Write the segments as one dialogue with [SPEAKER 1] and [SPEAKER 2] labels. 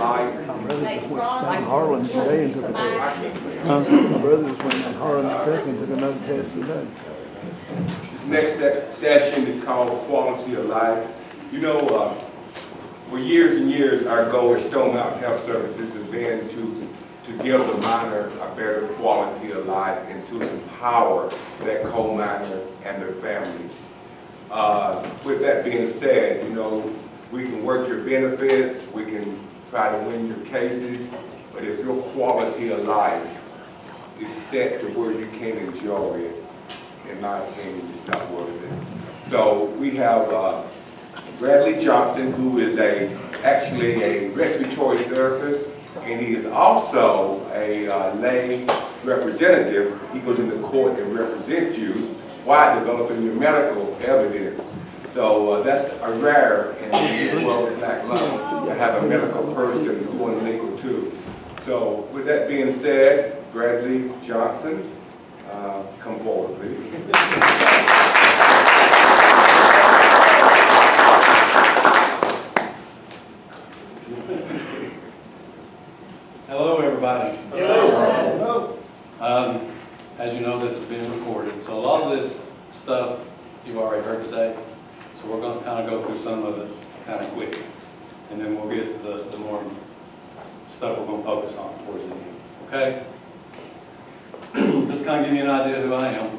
[SPEAKER 1] life.
[SPEAKER 2] My brother just went down to Harlan today and took a test. My brother just went down to Harlan, Kentucky and took another test today.
[SPEAKER 1] This next session is called Quality of Life. You know, for years and years, our goal at Stone Mountain Health Services has been to give the miner a better quality of life and to empower that coal miner and their families. With that being said, you know, we can work your benefits, we can try to win your cases, but if your quality of life is set to where you can't enjoy it, in my opinion, it's not worth it. So we have Bradley Johnson, who is actually a respiratory therapist, and he is also a lay representative. He goes into court and represents you while developing your medical evidence. So that's a rare in the world of black lung to have a medical person doing legal too. So with that being said, Bradley Johnson, come forward, please.
[SPEAKER 3] Hello, everybody.
[SPEAKER 1] Hello.
[SPEAKER 3] As you know, this is being recorded, so a lot of this stuff you've already heard today. So we're going to kind of go through some of it kind of quick, and then we'll get to the more stuff we're going to focus on towards the end. Okay? Just kind of give you an idea who I am.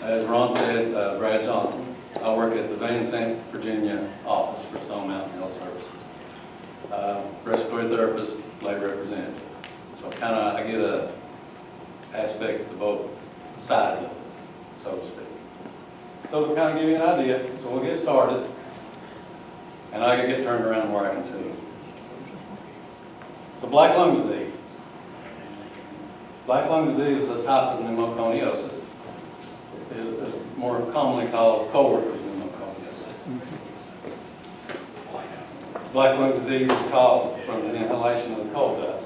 [SPEAKER 3] As Ron said, Brad Johnson. I work at the Van Zandt, Virginia office for Stone Mountain Health Services. Respiratory therapist, lay representative. So kind of I get a aspect to both sides of it, so to speak. So to kind of give you an idea, so we'll get started, and I can get turned around where I can see. So black lung disease. Black lung disease is a type of pneumoconiosis. It is more commonly called coworkers pneumoconiosis. Black lung disease is caused from the inhalation of the coal dust,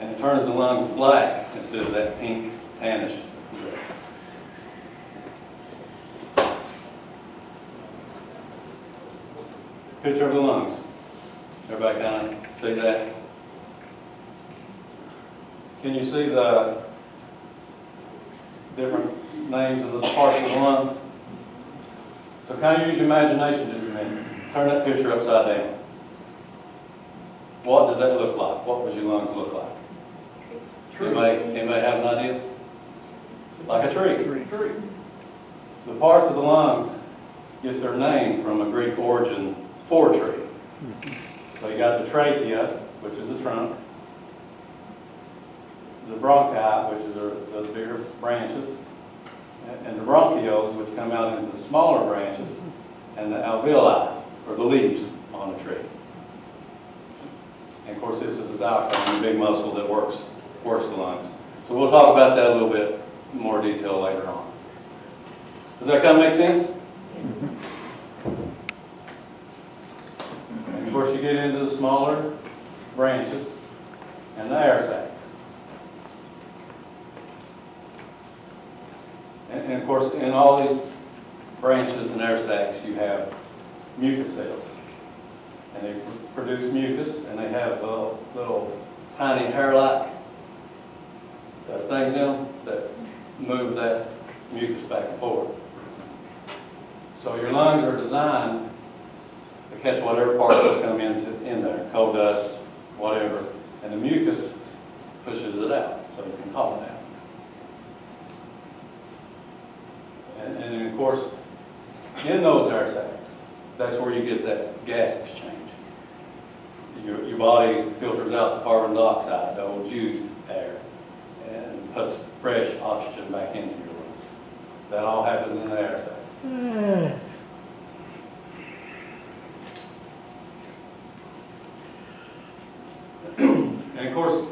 [SPEAKER 3] and it turns the lungs black instead of that pink, tannish look. Picture of the lungs. Everybody kind of see that? Can you see the different names of the parts of the lungs? So kind of use your imagination just a minute. Turn that picture upside down. What does that look like? What does your lungs look like? Anybody have an idea? Like a tree. The parts of the lungs get their name from a Greek origin for tree. So you got the trachea, which is the trunk, the bronchi, which is the bigger branches, and the bronchioles, which come out into the smaller branches, and the alveoli, or the leaves on a tree. And of course, this is the diaphragm, the big muscle that works the lungs. So we'll talk about that a little bit more detail later on. Does that kind of make sense? And of course, you get into the smaller branches and the air sacs. And of course, in all these branches and air sacs, you have mucus cells. And they produce mucus, and they have little tiny hair-like things in them that move that mucus back and forth. So your lungs are designed to catch whatever particles come in there, coal dust, whatever, and the mucus pushes it out, so you can cough it out. And of course, in those air sacs, that's where you get that gas exchange. Your body filters out the carbon dioxide, the old used air, and puts fresh oxygen back into your lungs. That all happens in the air sacs. And of course,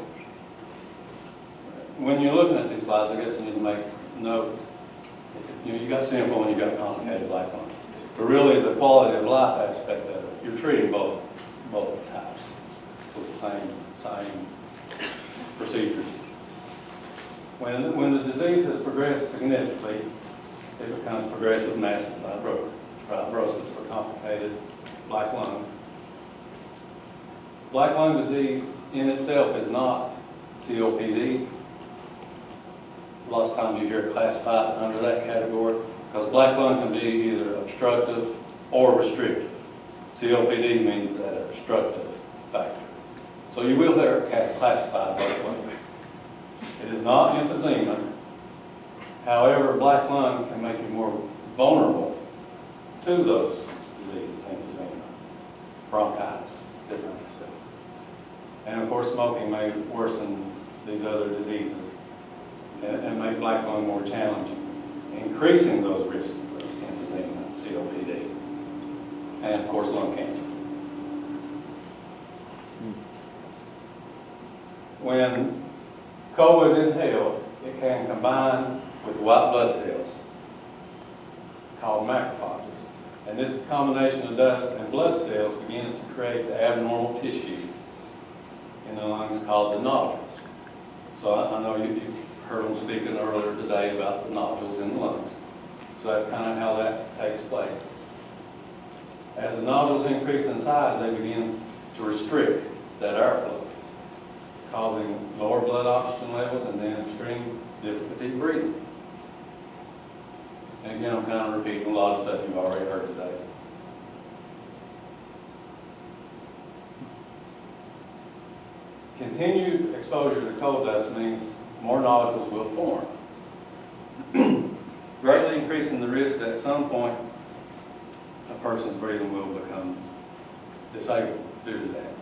[SPEAKER 3] when you're looking at these slides, I guess you need to make note. You know, you got simple and you got complicated life on it. But really, the quality of life aspect of it, you're treating both types with the same procedures. When the disease has progressed significantly, it becomes progressive massive fibrosis for complicated black lung. Black lung disease in itself is not COPD. Lots of times you hear it classified under that category because black lung can be either obstructive or restrictive. COPD means that obstructive factor. So you will hear it classified black lung. It is not emphysema. However, black lung can make you more vulnerable to those diseases, emphysema, bronchitis, different aspects. And of course, smoking may worsen these other diseases and make black lung more challenging, increasing those risks of emphysema, COPD, and of course, lung cancer. When coal is inhaled, it can combine with white blood cells called macrophages. And this combination of dust and blood cells begins to create the abnormal tissue in the lungs called the nodules. So I know you've heard them speaking earlier today about the nodules in the lungs. So that's kind of how that takes place. As the nodules increase in size, they begin to restrict that airflow, causing lower blood oxygen levels and then extreme difficulty breathing. And again, I'm kind of repeating a lot of stuff you've already heard today. Continued exposure to coal dust means more nodules will form, greatly increasing the risk that at some point a person's breathing will become disabled due to that.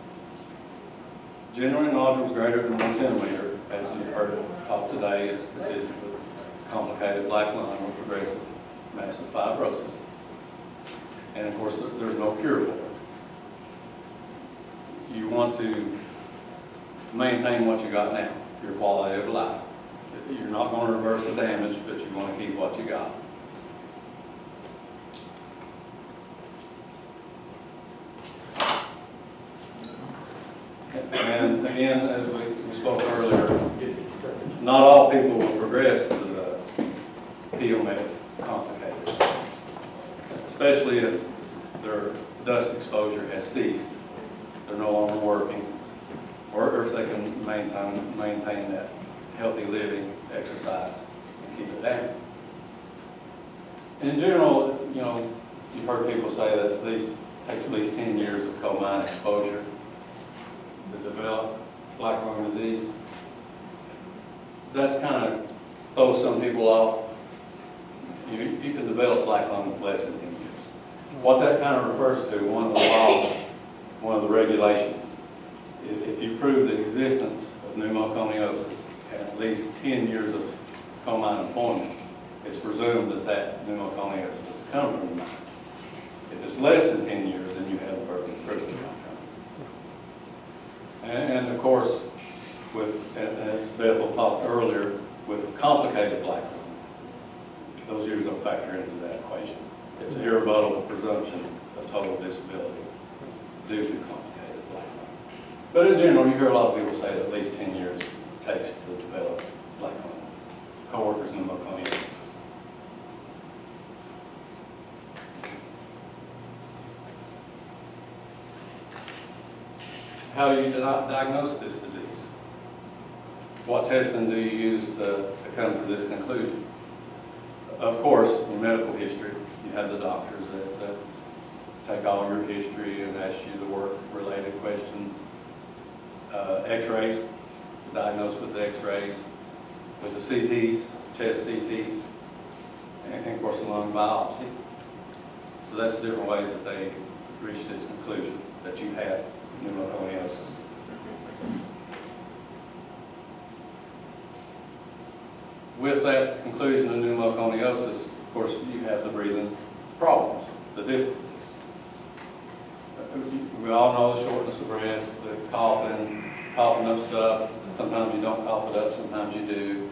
[SPEAKER 3] Generally, nodules greater than 1 centimeter, as you've heard talk today, is consistent with complicated black lung or progressive massive fibrosis. And of course, there's no cure for it. You want to maintain what you got now, your quality of life. You're not going to reverse the damage, but you want to keep what you got. And again, as we spoke earlier, not all people will progress to the POMF complicated, especially if their dust exposure has ceased, they're no longer working, or if they can maintain that healthy living, exercise, and keep it down. In general, you know, you've heard people say that it takes at least 10 years of coal mine exposure to develop black lung disease. That's kind of throws some people off. You can develop black lung with less than 10 years. What that kind of refers to, one of the laws, one of the regulations, if you prove the existence of pneumoconiosis and at least 10 years of coal mine employment, it's presumed that that pneumoconiosis comes from the mines. If it's less than 10 years, then you have the burden of proof. And of course, as Bethel talked earlier, with complicated black lung, those years don't factor into that equation. It's an irrebuttable presumption of total disability due to complicated black lung. But in general, you hear a lot of people say that at least 10 years it takes to develop black lung. Coworkers pneumoconiosis. How do you diagnose this disease? What testing do you use to come to this conclusion? Of course, your medical history. You have the doctors that take all your history and ask you the work-related questions. X-rays, diagnosed with X-rays, with the CTs, chest CTs, and of course, a lung biopsy. So that's the different ways that they reach this conclusion that you have pneumoconiosis. With that conclusion of pneumoconiosis, of course, you have the breathing problems, the difficulties. We all know the shortness of breath, the coughing up stuff. Sometimes you don't cough it up, sometimes you do.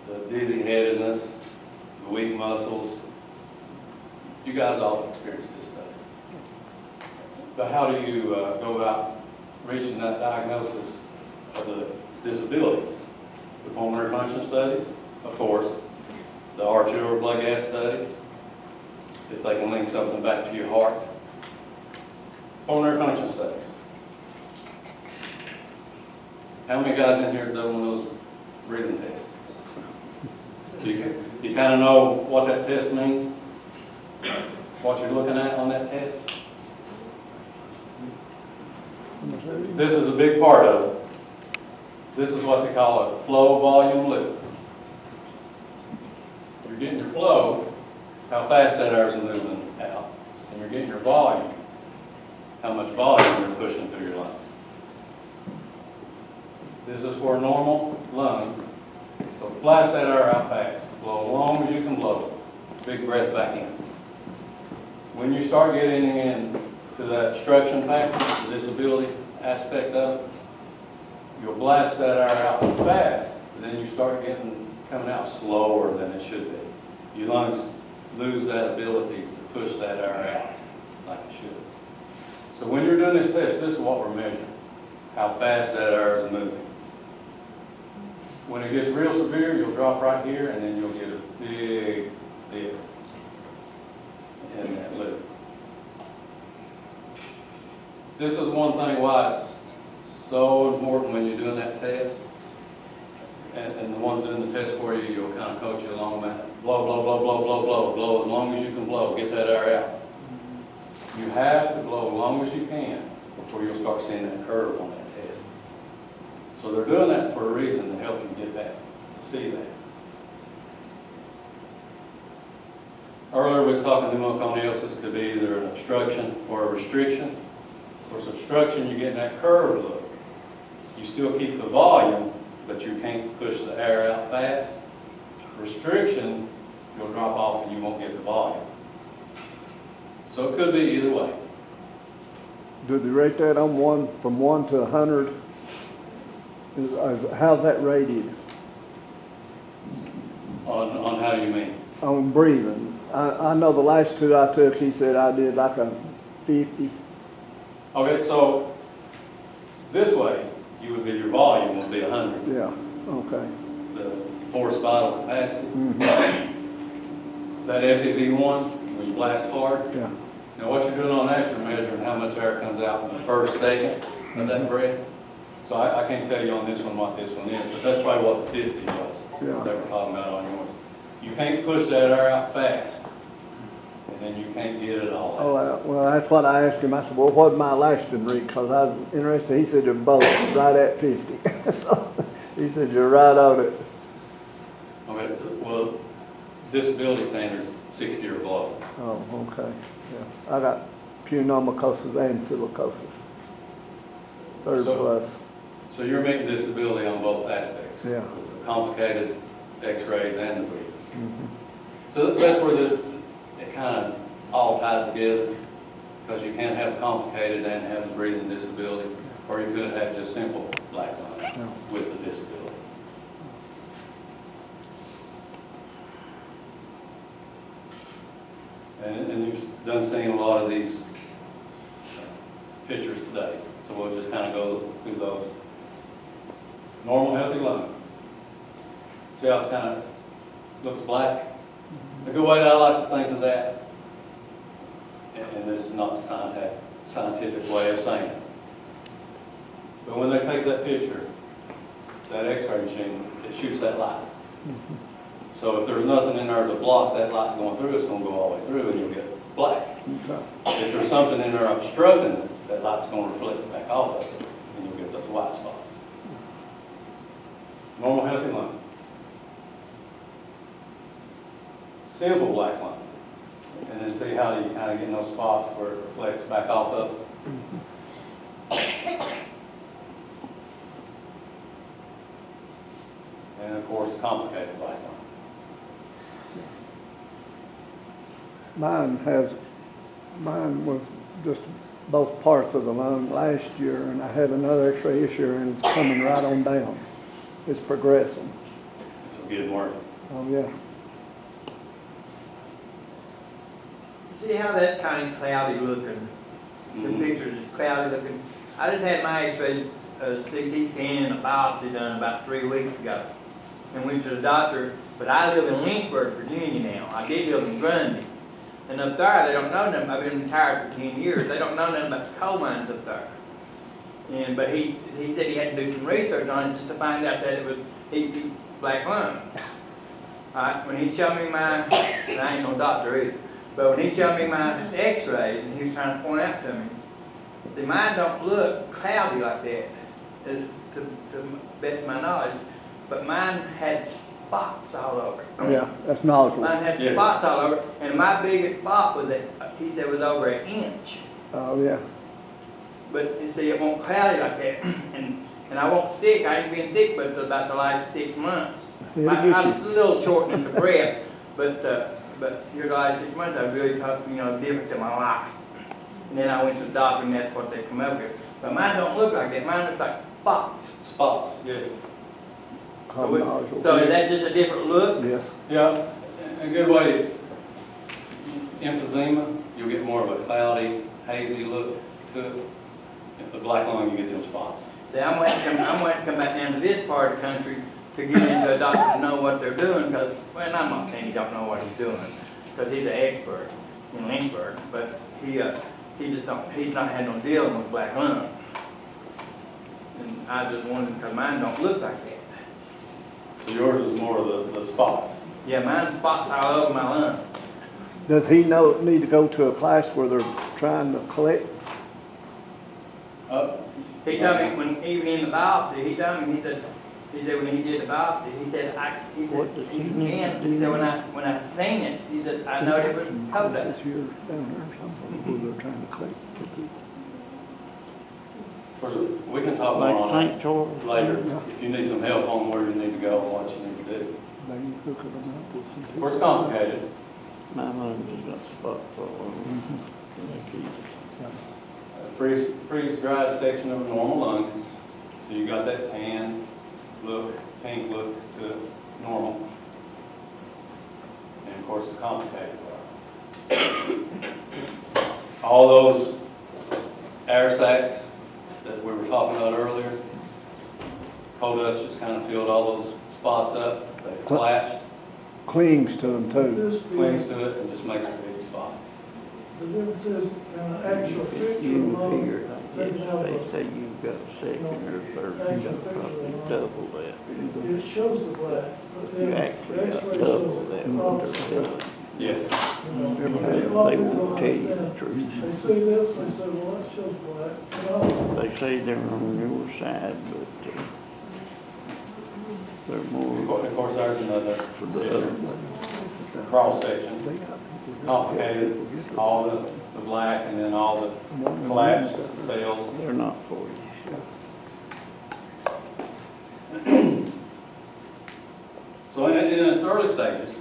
[SPEAKER 3] The dizzy-headedness, the weak muscles. You guys all experience this stuff. But how do you go about reaching that diagnosis of the disability? The pulmonary function studies, of course, the arterial blood gas studies, if they can link something back to your heart, Pulmonary function studies. How many guys in here have done one of those breathing tests? You kind of know what that test means? What you're looking at on that test? This is a big part of it. This is what they call a flow volume loop. You're getting your flow, how fast that air is moving out, and you're getting your volume, how much volume you're pushing through your lungs. This is for a normal lung, so blast that air out fast. Blow as long as you can blow. Big breath back in. When you start getting into that obstruction factor, the disability aspect of it, you'll blast that air out fast, and then you start coming out slower than it should be. Your lungs lose that ability to push that air out like it should. So when you're doing this test, this is what we're measuring, how fast that air is moving. When it gets real severe, you'll drop right here, and then you'll get a big dip in that loop. This is one thing why it's so important when you're doing that test, and the ones doing the test for you, you'll kind of coach you along that. Blow, blow, blow, blow, blow, blow, blow as long as you can blow. Get that air out. You have to blow as long as you can before you'll start seeing that curve on that test. So they're doing that for a reason, to help you get that, to see that. Earlier we was talking pneumoconiosis could be either an obstruction or a restriction. Of course, obstruction, you're getting that curve look. You still keep the volume, but you can't push the air out fast. Restriction, you'll drop off and you won't get the volume. So it could be either way.
[SPEAKER 2] Do they rate that on from 1 to 100? How's that rated?
[SPEAKER 3] On how do you mean?
[SPEAKER 2] On breathing. I know the last two I took, he said I did like a 50.
[SPEAKER 3] Okay, so this way, your volume would be 100.
[SPEAKER 2] Yeah, okay.
[SPEAKER 3] The forced vital capacity.
[SPEAKER 2] Mm-hmm.
[SPEAKER 3] That FEV1, when you blast hard.
[SPEAKER 2] Yeah.
[SPEAKER 3] Now what you're doing on that, you're measuring how much air comes out in the first second of that breath. So I can't tell you on this one what this one is, but that's probably what the 50 was.
[SPEAKER 2] Yeah.
[SPEAKER 3] They were talking about on yours. You can't push that air out fast, and then you can't get it all out.
[SPEAKER 2] Oh, well, that's what I asked him. I said, well, what's my lasting rate? Because I was interested. He said they're both right at 50. So he said, you're right on it.
[SPEAKER 3] Okay, well, disability standards 60 or below.
[SPEAKER 2] Oh, okay. Yeah. I got pneumococcosis and silicosis. Third plus.
[SPEAKER 3] So you're meeting disability on both aspects.
[SPEAKER 2] Yeah.
[SPEAKER 3] With the complicated X-rays and the breathing.
[SPEAKER 2] Mm-hmm.
[SPEAKER 3] So that's where it kind of all ties together, because you can't have complicated and have a breathing disability, or you could have just simple black lung with the disability. And you've done seen a lot of these pictures today, so we'll just kind of go through those. Normal healthy lung. See how it's kind of looks black? A good way that I like to think of that, and this is not the scientific way of saying it, but when they take that picture, that X-ray machine, it shoots that light. So if there's nothing in there to block that light going through, it's going to go all the way through and you'll get black. If there's something in there obstructing it, that light's going to reflect back off of it and you'll get those white spots. Normal healthy lung. Simple black lung. And then see how you kind of get in those spots where it reflects back off of it. And of course, complicated black lung.
[SPEAKER 2] Mine was just both parts of the lung last year, and I had another X-ray this year, and it's coming right on down. It's progressing.
[SPEAKER 3] This will get it working.
[SPEAKER 2] Oh, yeah.
[SPEAKER 4] See how that kind of cloudy looking? The pictures is cloudy looking. I just had my X-rays, CT scan and a biopsy done about 3 weeks ago. And went to the doctor, but I live in Lynchburg, Virginia now. I did live in Grundy. And up there, they don't know nothing. I've been retired for 10 years. They don't know nothing about the coal mines up there. But he said he had to do some research on it just to find out that it was black lung. Alright, when he showed me my, and I ain't no doctor either, but when he showed me my X-rays and he was trying to point out to me, see, mine don't look cloudy like that, to the best of my knowledge, but mine had spots all over.
[SPEAKER 2] Yeah, that's nostril.
[SPEAKER 4] Mine had
[SPEAKER 3] Yes.
[SPEAKER 4] spots all over, and my biggest spot was he said was over 1 inch.
[SPEAKER 2] Oh, yeah.
[SPEAKER 4] But you see, it won't cloudy like that, and I won't sick. I ain't been sick but about the last 6 months.
[SPEAKER 2] It'll
[SPEAKER 4] I
[SPEAKER 2] get
[SPEAKER 4] have
[SPEAKER 2] you.
[SPEAKER 4] a little shortness of breath, but here the last 6 months I really talked, difference in my life. And then I went to the doctor, and that's what they come up with. But mine don't look like that. Mine looks like spots.
[SPEAKER 3] Spots, yes.
[SPEAKER 4] So is that just a different look?
[SPEAKER 2] Yes.
[SPEAKER 3] Yeah, a good way, emphysema, you'll get more of a cloudy, hazy look to it. The black lung, you get them spots.
[SPEAKER 4] See, I'm going to come back down to this part of the country to get into a doctor to know what they're doing, because, well, I'm not saying he don't know what he's doing, because he's an expert in Lynchburg, but he just don't, he's not had no dealing with black lung. And I just wondered, because mine don't look like that.
[SPEAKER 3] So yours is more of the spots.
[SPEAKER 4] Yeah, mine's spots all over my lungs.
[SPEAKER 2] Does he need to go to a class where they're trying to collect?
[SPEAKER 4] He told me when, even in the biopsy, he told me, he said when he did the biopsy, he said when I seen it, he said, I know it was coal dust.
[SPEAKER 2] Classes here down there, somewhere where they're trying to collect.
[SPEAKER 3] Of course, we can talk
[SPEAKER 5] Like
[SPEAKER 3] more on
[SPEAKER 5] St.
[SPEAKER 3] that
[SPEAKER 5] George.
[SPEAKER 3] later,
[SPEAKER 2] Yeah.
[SPEAKER 3] if you need some help on where you need to go and what you need to do.
[SPEAKER 2] Maybe hooking them up with some.
[SPEAKER 3] Of course, it's complicated.
[SPEAKER 5] My lungs has got spots all over them.
[SPEAKER 3] Freeze dried section of a normal lung. So you got that tan look, pink look to normal. And of course the complicated part. All those air sacs that we were talking about earlier, coal dust just kind of filled all those spots up. They've collapsed,
[SPEAKER 2] Clings to them too.
[SPEAKER 3] clings to it, and just makes a big spot.
[SPEAKER 6] The difference is in an actual picture
[SPEAKER 5] You
[SPEAKER 6] alone,
[SPEAKER 5] figure it like
[SPEAKER 6] they
[SPEAKER 5] this,
[SPEAKER 6] have
[SPEAKER 5] they say you've got a second or third, you got probably double that.
[SPEAKER 6] it shows the black, but then
[SPEAKER 5] You
[SPEAKER 6] the
[SPEAKER 5] actually got
[SPEAKER 6] X-ray
[SPEAKER 5] double
[SPEAKER 6] shows
[SPEAKER 5] that
[SPEAKER 6] it
[SPEAKER 5] what
[SPEAKER 6] across.
[SPEAKER 5] they're telling.
[SPEAKER 3] Yes.
[SPEAKER 5] They won't tell you the truth.
[SPEAKER 6] They see this, they say, well, that shows black. No,
[SPEAKER 5] They say they're on your side, but they're more
[SPEAKER 3] Of course, there's another
[SPEAKER 5] for the other one.
[SPEAKER 3] cross section, complicated, all the black and then all the collapsed cells.
[SPEAKER 5] They're not for you.
[SPEAKER 3] So in its early stages,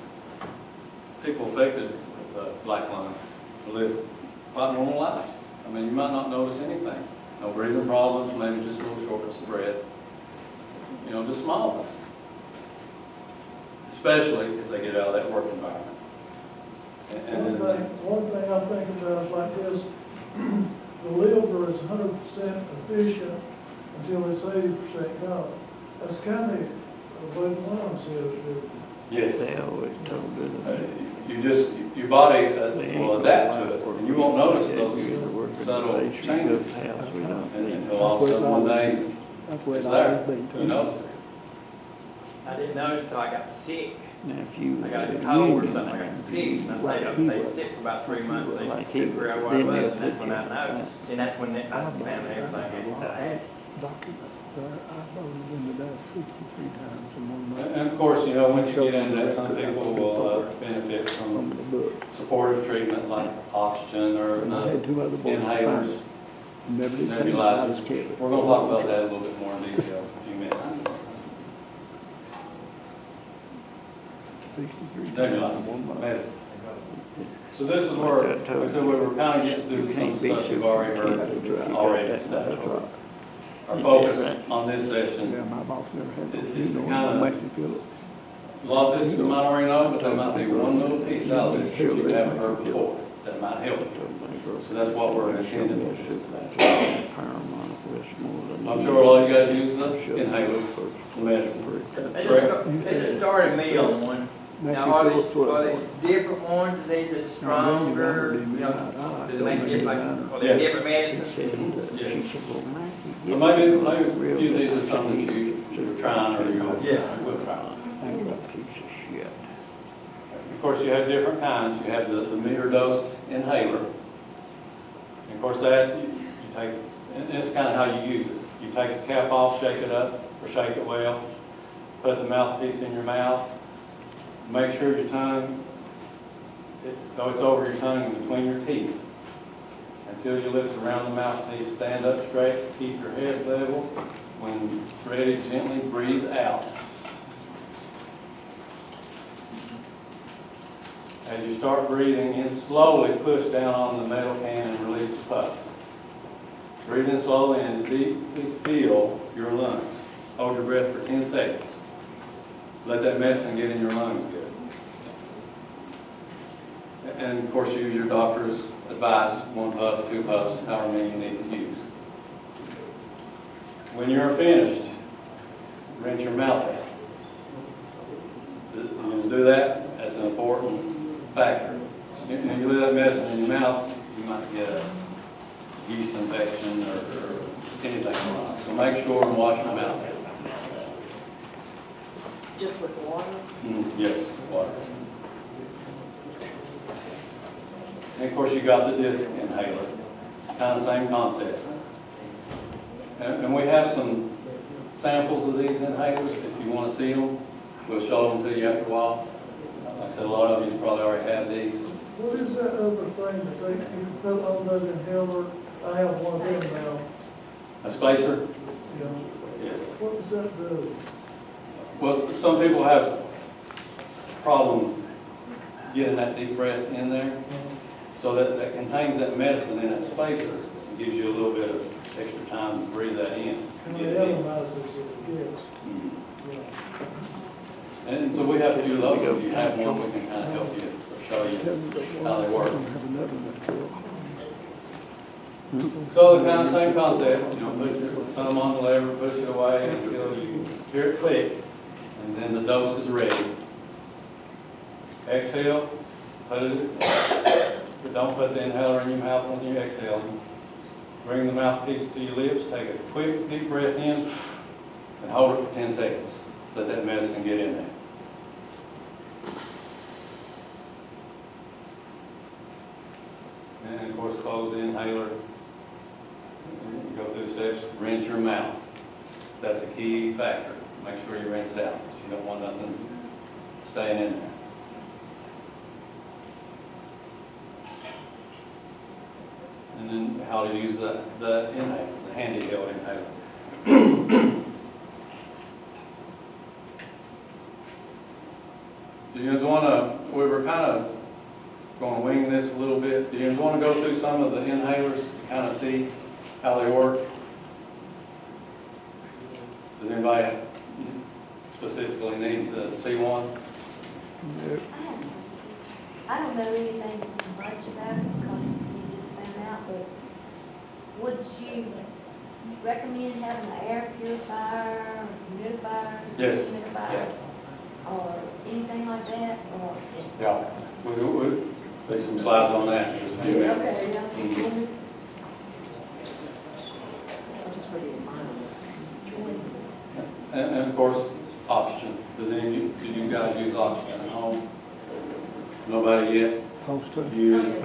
[SPEAKER 3] people affected with black lung live quite normal lives. I mean, you might not notice anything. No breathing problems, maybe just a little shortness of breath. Just small things. Especially as they get out of that work environment.
[SPEAKER 6] one thing I'm thinking about is like this, the liver is 100% efficient until it's 80% gone. That's kind of what Lon says.
[SPEAKER 3] Yes.
[SPEAKER 5] They always told it.
[SPEAKER 3] Your body will adapt to it, and you won't notice those subtle changes until all of a sudden one day
[SPEAKER 2] That's where
[SPEAKER 3] it's
[SPEAKER 2] it
[SPEAKER 3] there.
[SPEAKER 2] always been.
[SPEAKER 3] You notice it.
[SPEAKER 4] I didn't notice until I got sick.
[SPEAKER 5] Now, if you
[SPEAKER 4] I got
[SPEAKER 5] had
[SPEAKER 4] a
[SPEAKER 5] a
[SPEAKER 4] cold or
[SPEAKER 5] union
[SPEAKER 4] something, I got
[SPEAKER 5] man,
[SPEAKER 4] sick, and I stayed sick for about 3 months, they
[SPEAKER 5] Like he
[SPEAKER 4] took where I
[SPEAKER 5] would,
[SPEAKER 4] was,
[SPEAKER 5] then they'll
[SPEAKER 4] and that's when I
[SPEAKER 5] put you
[SPEAKER 4] noticed, and that's when I found everything that I had.
[SPEAKER 2] Doctor, I've only been to that 63 times in 1 month.
[SPEAKER 3] And of course, once you get into that, some people will benefit
[SPEAKER 2] From
[SPEAKER 3] from
[SPEAKER 2] the book.
[SPEAKER 3] supportive treatment like oxygen or
[SPEAKER 2] And I had 2 other books.
[SPEAKER 3] inhalers,
[SPEAKER 2] Never did take it. I just
[SPEAKER 3] nebulizers.
[SPEAKER 2] kept it.
[SPEAKER 3] We're going to talk about that a little bit more in detail in a few minutes.
[SPEAKER 2] 63 times in 1
[SPEAKER 3] Nebulizers,
[SPEAKER 2] month.
[SPEAKER 3] medicine. So this is where, like I said, we were kind of getting through some of the stuff you've already heard already today. Our focus on this session,
[SPEAKER 2] Yeah, my boss never had
[SPEAKER 3] It-
[SPEAKER 2] to,
[SPEAKER 3] it's
[SPEAKER 2] you
[SPEAKER 3] the
[SPEAKER 2] know,
[SPEAKER 3] kinda-
[SPEAKER 2] make me feel it.
[SPEAKER 3] a lot of this you might already know, but there might be one little piece out of this that you haven't heard before that might help you. So that's what we're intending to do today. I'm sure a lot of you guys use the inhalers for medicine.
[SPEAKER 4] They
[SPEAKER 3] Correct?
[SPEAKER 4] just started me on one, Now, are these different ones, are these that's stronger, you know, do they make it like, are they
[SPEAKER 3] Yes.
[SPEAKER 4] different medicine?
[SPEAKER 3] Yes. So maybe a few of these are some that you're trying or you will try. Of course, you have different kinds. You have the meter dose inhaler. And of course, that you take, and it's kind of how you use it. You take the cap off, shake it up, or shake it well, put the mouthpiece in your mouth, make sure your tongue, though it's over your tongue and between your teeth, and seal your lips around the mouthpiece. Stand up straight, keep your head level. When ready, gently breathe out. As you start breathing in, slowly push down on the metal can and release the puff. Breathe in slowly and deeply feel your lungs. Hold your breath for 10 seconds. Let that medicine get in your lungs good. And of course, use your doctor's advice, 1 puff, 2 puffs, however many you need to use. When you're finished, rinse your mouth out. You just do that, that's an important factor. When you leave that medicine in your mouth, you might get a yeast infection or anything like that. So make sure and wash your mouth.
[SPEAKER 7] Just with water?
[SPEAKER 3] Yes, water. And of course, you got the disc inhaler. Kind of same concept. And we have some samples of these inhalers. If you want to see them, we'll show them to you after a while. Like I said, a lot of you probably already have these.
[SPEAKER 6] What is that other thing that they can put on that inhaler? I have one of them now.
[SPEAKER 3] A spacer?
[SPEAKER 6] Yeah.
[SPEAKER 3] Yes.
[SPEAKER 6] What does that do?
[SPEAKER 3] Well, some people have a problem getting that deep breath in there. So that contains that medicine in that spacer. It gives you a little bit of extra time to breathe that in.
[SPEAKER 6] And the analyzes it, yes.
[SPEAKER 3] And so we have a few of those. If you have one, we can kind of help you or show you how they work. So the kind of same concept, you know, put your thumb on the lever, push it away until you hear it click, and then the dose is ready. Exhale, put it, but don't put the inhaler in your mouth when you're exhaling. Bring the mouthpiece to your lips, take a quick deep breath in, and hold it for 10 seconds. Let that medicine get in there. And of course, close the inhaler. And go through the steps, rinse your mouth. That's a key factor. Make sure you rinse it out. You don't want nothing staying in there. And then how to use the inhaler, the handy held inhaler. Do you want to, we were kind of going to wing this a little bit. Do you want to go through some of the inhalers to kind of see how they work? Does anybody specifically need to see one?
[SPEAKER 7] I don't know anything much about it because you just found out, but would you recommend having an air purifier, humidifiers,
[SPEAKER 3] Yes.
[SPEAKER 7] dehumidifiers,
[SPEAKER 3] Yes.
[SPEAKER 7] or anything like that, or?
[SPEAKER 3] Yeah. We'll there's some slides on that in just a few minutes.
[SPEAKER 7] Okay, yeah. Just for the
[SPEAKER 3] And of course, oxygen. Does any do you guys use oxygen at home? Nobody yet?
[SPEAKER 2] Supposed to.
[SPEAKER 3] Use it.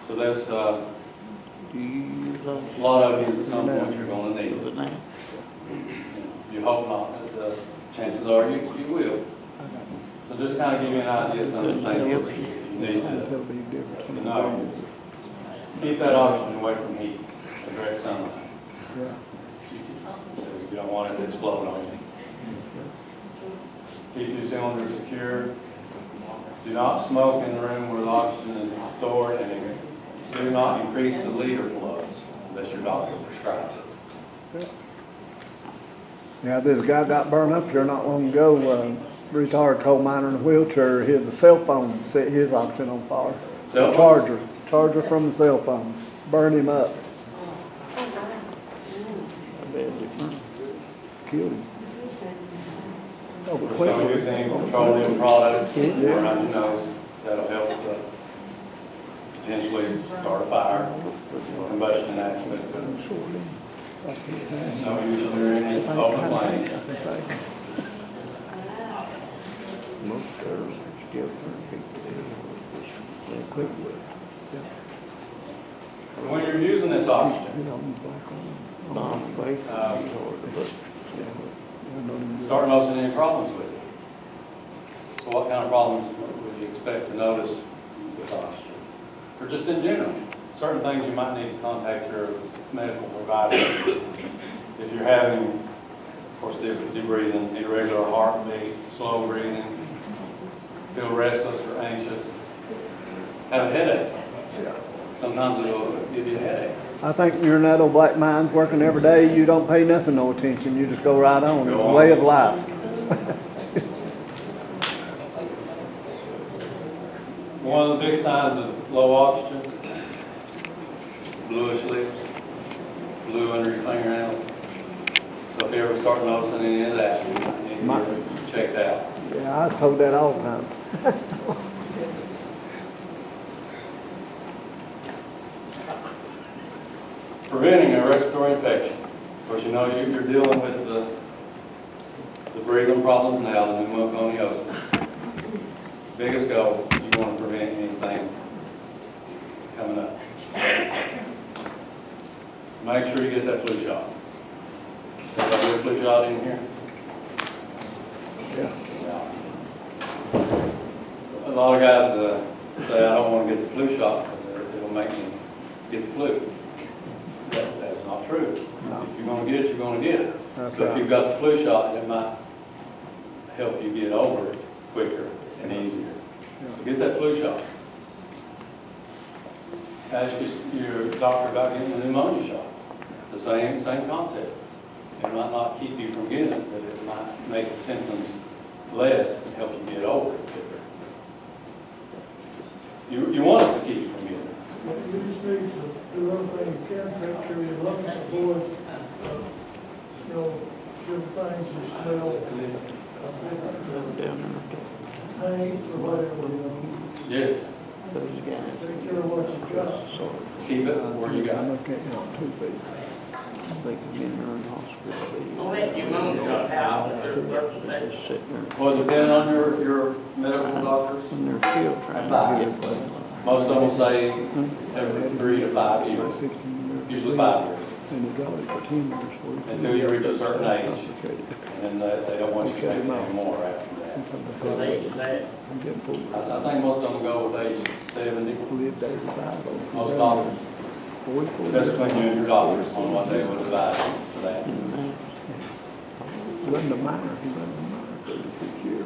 [SPEAKER 3] So that's
[SPEAKER 5] Do you use those?
[SPEAKER 3] a lot of things at some point you're going to need.
[SPEAKER 5] Do it now?
[SPEAKER 3] You hope not, but chances are you will. So just kind of give you an idea of some of the things that you need
[SPEAKER 2] That'll be different.
[SPEAKER 3] to know. Keep that oxygen away from heat, the direct sunlight.
[SPEAKER 2] Yeah.
[SPEAKER 3] Because you don't want it to explode on you. Keep your cylinder secure. Do not smoke in the room where the oxygen is stored, and do not increase the liter flow unless your doctor prescribes it.
[SPEAKER 2] Yeah, this guy got burned up here not long ago, retired coal miner in a wheelchair, his cell phone set his oxygen on fire.
[SPEAKER 3] Cell phone?
[SPEAKER 2] Charger from the cell phone, burned him up, killed him.
[SPEAKER 3] We're still using petroleum products around your nose. That'll help potentially start a fire, combustion aspect. No use under any open flame.
[SPEAKER 5] Most girls still turn people.
[SPEAKER 3] When you're using this oxygen, start noticing any problems with it. So what kind of problems would you expect to notice with oxygen? Or just in general, certain things you might need to contact your medical provider. If you're having, of course, difficulty breathing, irregular heartbeat, slow breathing, feel restless or anxious, have a headache. Sometimes it'll give you a headache.
[SPEAKER 2] I think you're in that old black mind's working every day, you don't pay nothing no attention, you just go right on. It's a way of life.
[SPEAKER 3] One of the big signs of low oxygen, bluish lips, blue under your fingernails. So if you ever start noticing any of that, you need to get checked out.
[SPEAKER 2] Yeah, I was told that all the time.
[SPEAKER 3] Preventing a respiratory infection. Of course, you know you're dealing with the breathing problems now, the pneumoconiosis. Biggest goal, you want to prevent anything coming up. Make sure you get that flu shot. Did I do a flu shot in here?
[SPEAKER 2] Yeah.
[SPEAKER 3] A lot of guys say, I don't want to get the flu shot because it'll make me get the flu. That's not true.
[SPEAKER 2] No.
[SPEAKER 3] If you're going to get it, you're going to get it.
[SPEAKER 2] That's
[SPEAKER 3] But if
[SPEAKER 2] right.
[SPEAKER 3] you've got the flu shot, it might help you get over it quicker and easier. So get that flu shot. Ask your doctor about getting the pneumonia shot. The same concept. It might not keep you from getting it, but it might make the symptoms less and help you get over it quicker. You want it to keep you from getting it.
[SPEAKER 6] You just need to do everything you can to make sure your lungs avoid, different things you smell, paint or whatever,
[SPEAKER 3] Yes.
[SPEAKER 6] Take care of what you got.
[SPEAKER 3] Keep it where you got it.
[SPEAKER 2] Okay, now, 2 feet.
[SPEAKER 5] They come in there in hospital.
[SPEAKER 8] Well, that pneumonia shot, how,
[SPEAKER 5] Just sitting there.
[SPEAKER 3] Well, depending on your medical doctors,
[SPEAKER 5] And they're still trying to get
[SPEAKER 3] advice. Most of them will say every 3 to 5 years, usually 5 years,
[SPEAKER 2] And you got it for 10 years. for it.
[SPEAKER 3] until you reach a certain age.
[SPEAKER 2] Complicated.
[SPEAKER 3] And then they don't want you to take it anymore after
[SPEAKER 8] well, they, that,
[SPEAKER 2] I'm getting full.
[SPEAKER 3] that. I think most of them go with age 70.
[SPEAKER 2] Live days without it.
[SPEAKER 3] Most doctors, that's between you and your doctors on what they would advise you for that.
[SPEAKER 2] Wasn't a minor, he wasn't a minor, 36 years.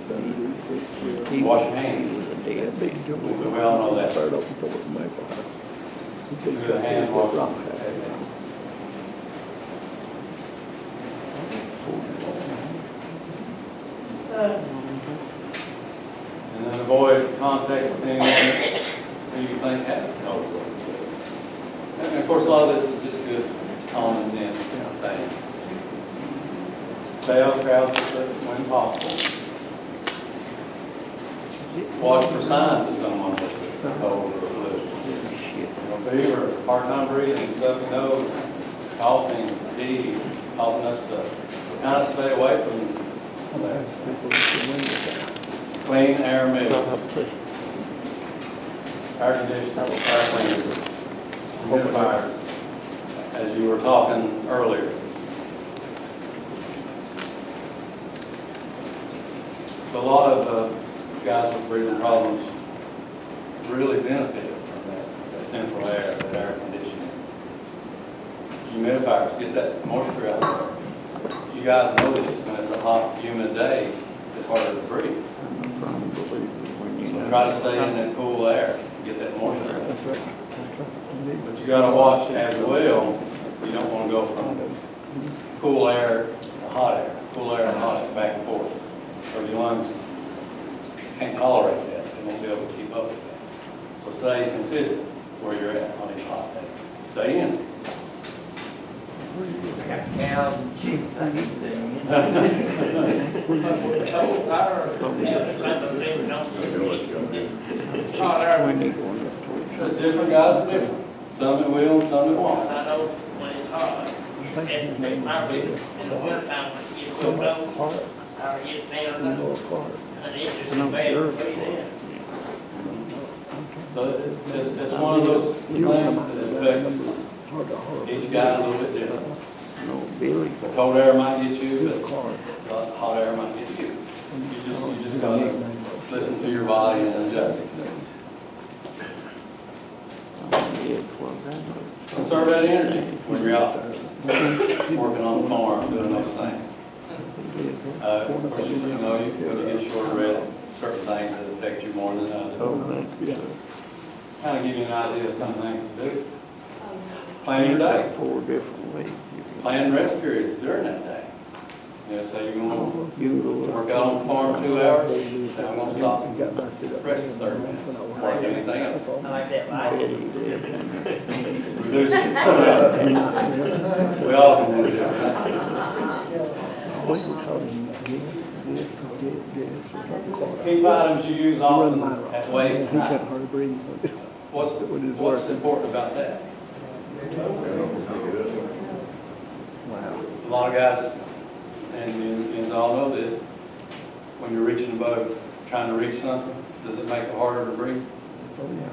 [SPEAKER 2] 36 years.
[SPEAKER 3] Wash your hands.
[SPEAKER 2] That big jump.
[SPEAKER 3] We all know that.
[SPEAKER 2] Third open door at Maple House. He said,
[SPEAKER 3] Do the hand wash. And then avoid contact with anyone who you think has COVID. And of course, a lot of this is just good common sense things. Stay out of crowds when possible. Watch for signs of someone with cold or flu. Fever, hard time breathing, stuffy nose, coughing, fatigue, all that stuff. So kind of stay away from clean air meters, air conditioners, air cleaners, humidifiers, as you were talking earlier. So a lot of guys with breathing problems really benefit from that central air, that air conditioning. Humidifiers, get that moisture out there. You guys know this, when it's a hot, humid day, it's harder to breathe. So try to stay in that cool air, get that moisture out.
[SPEAKER 2] That's right.
[SPEAKER 3] But you gotta watch as well, you don't wanna go from cool air to hot air, cool air and hot air, back and forth. Because your lungs can't tolerate that, they won't be able to keep up with that. So stay consistent where you're at on these hot days. Stay in.
[SPEAKER 4] I got cows and chickens I need to do.
[SPEAKER 3] Different guys are different. Some that will, and some that won't.
[SPEAKER 8] I know when it's hot, and take my big, in the winter time, when it gets cold out, or it gets down, and it's just bad way then.
[SPEAKER 3] So it's one of those things that affects each guy a little bit different. The cold air might get you, but the hot air might get you. You just gotta listen to your body and adjust. Conserve that energy when you're out working on the farm, doing those things. Of course, you know, you get short of breath, certain things that affect you more than others. Kind of give you an idea of some things to do. Plan your day.
[SPEAKER 5] 4 different ways.
[SPEAKER 3] Plan rest periods during that day. You know, say you're going to work out on the farm 2 hours, say I'm going to stop and rest for 30 minutes before I do anything else.
[SPEAKER 4] I like that life.
[SPEAKER 3] Reduce it. We all can do that. Keep items you use often at waist height. What's important about that? A lot of guys, and you all know this, when you're reaching above, trying to reach something, does it make it harder to breathe?
[SPEAKER 2] Oh, yeah.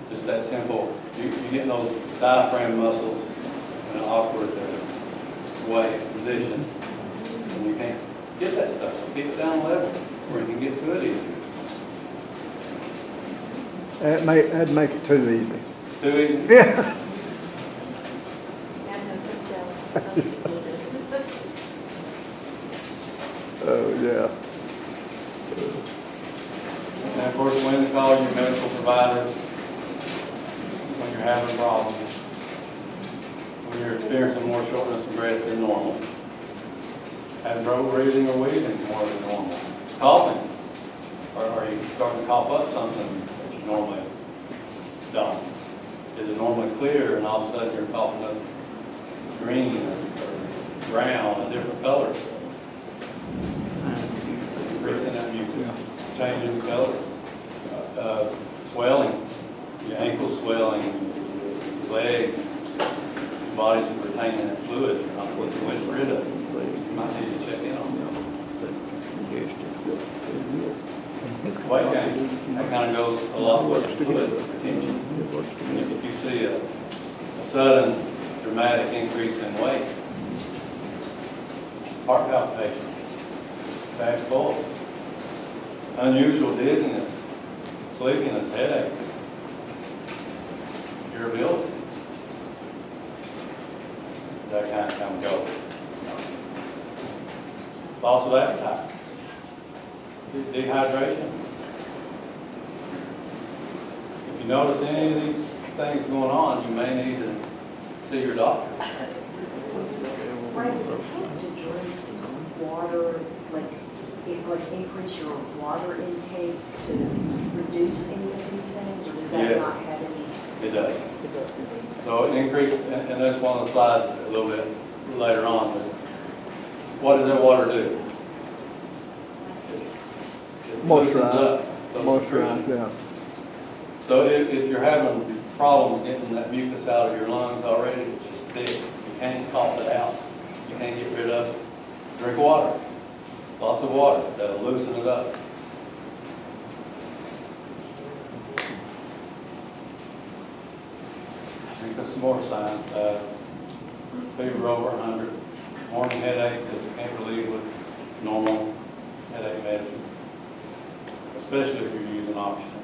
[SPEAKER 3] Just that simple. You get those diaphragm muscles in an awkward way, position, and you can't get that stuff. So keep it down level where you can get to it easier.
[SPEAKER 2] That'd make it too easy.
[SPEAKER 3] Too easy?
[SPEAKER 2] Yeah.
[SPEAKER 7] I know some jealous.
[SPEAKER 2] Oh, yeah.
[SPEAKER 3] And of course, when to call your medical providers when you're having problems, when you're experiencing more shortness of breath than normal, having trouble breathing or wheezing more than normal, coughing, or are you starting to cough up something that you normally don't? Is it normally clear and all of a sudden you're coughing up green or brown, a different color? Increasing that mucus, changing the color, swelling, your ankles swelling, your legs, your body's retaining that fluid, you're not getting rid of it. You might need to check in on them. Weight gain, that kind of goes a lot with fluid retention. And if you see a sudden dramatic increase in weight, heart palpitations, fast pulse, unusual dizziness, sleepiness, headaches, irritability, that kind of come and go. Loss of appetite, dehydration. If you notice any of these things going on, you may need to see your doctor.
[SPEAKER 9] Right, does it have to drink water, like increase your water intake to reduce any of these things, or does that
[SPEAKER 3] Yes.
[SPEAKER 9] not have any?
[SPEAKER 3] It does. So it increased, and that's one of the slides a little bit later on, but what does that water do? It loosens up those secretions.
[SPEAKER 2] Yeah.
[SPEAKER 3] So if you're having problems getting that mucus out of your lungs already, it's just thick, you can't cough it out, you can't get rid of it, drink water. Lots of water, that'll loosen it up. Think of some more signs. Fever over 100, morning headaches that you can't relieve with normal headache medicine, especially if you're using oxygen.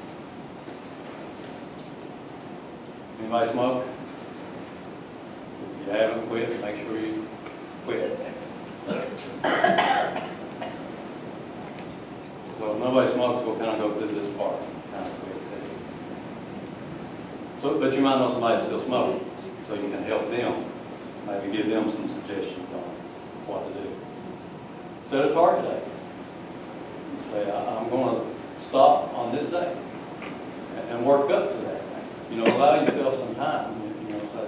[SPEAKER 3] Anybody smoke? If you haven't quit, make sure you quit. So if nobody smokes, we'll kind of go through this part kind of quick. So, but you might know somebody still smoking, so you can help them, maybe give them some suggestions on what to do. Set a target date. Say, I'm going to stop on this day, and work up to that. You know, allow yourself some time. You know, say,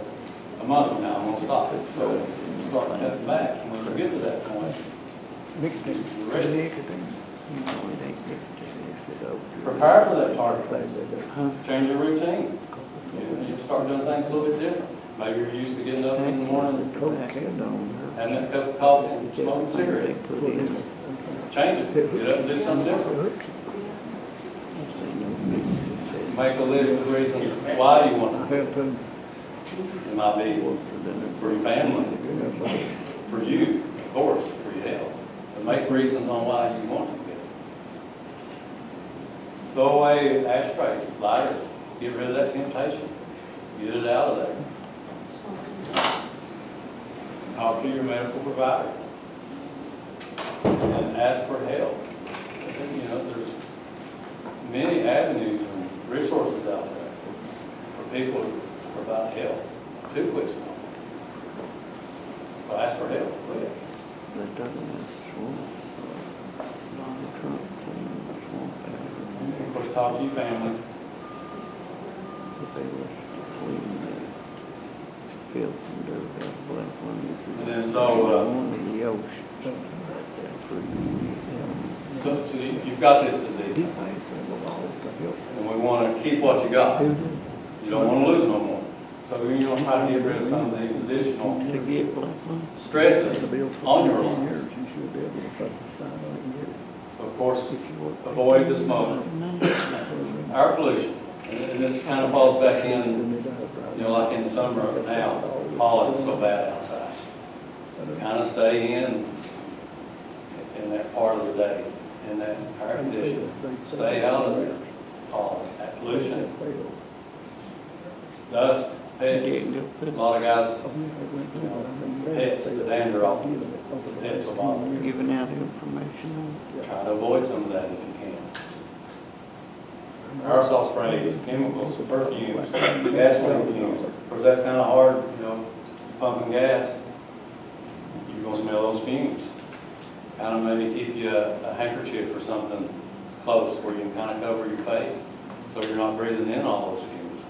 [SPEAKER 3] a month from now, I'm gonna stop it. So start cutting back, and when we get to that point,
[SPEAKER 2] Nicotine.
[SPEAKER 3] we're ready.
[SPEAKER 2] Nicotine.
[SPEAKER 5] You know, it ain't nicotine, it's the dope.
[SPEAKER 3] Prepare for that target.
[SPEAKER 5] Huh?
[SPEAKER 3] Change your routine. You start doing things a little bit different. Maybe you're used to getting up in the morning, having that cup of coffee, and smoking a cigarette.
[SPEAKER 5] They put in.
[SPEAKER 3] Change it. Get up and do something different. Make a list of reasons why you want to. It might be for your family, for you, of course, for your health. But make reasons on why you want to get it. Throw away ashtrays, lighters. Get rid of that temptation. Get it out of there. Talk to your medical provider and ask for help. You know, there's many avenues and resources out there for people to provide help to quit smoking. So ask for help, please.
[SPEAKER 5] They done that swamp. Donald Trump cleaned the swamp out.
[SPEAKER 3] Of course, talk to your family.
[SPEAKER 5] If they was to clean the filth and dirt out black one.
[SPEAKER 3] And then so,
[SPEAKER 5] On the ocean, something like that,
[SPEAKER 3] so you've got this disease, and we want to keep what you got. You don't want to lose no more. So you're going to try to get rid of some of these additional
[SPEAKER 5] to get black one.
[SPEAKER 3] stresses on your lungs. So of course, avoid the smoke, air pollution. And this kind of falls back in, you know, like in the summer now, pollen's so bad outside. Kind of stay in that part of the day, in that air conditioning. Stay out of there. Pollen, that pollution, dust, pets. A lot of guys, you know, pets, the dander off the pets will bother them.
[SPEAKER 5] Giving out information on.
[SPEAKER 3] Try to avoid some of that if you can. Aerosol sprays, chemicals, perfumes, gasoline fumes. Of course, that's kind of hard, you know, pumping gas. You're going to smell those fumes. Kind of maybe keep you a handkerchief or something close where you can kind of cover your face so you're not breathing in all those fumes.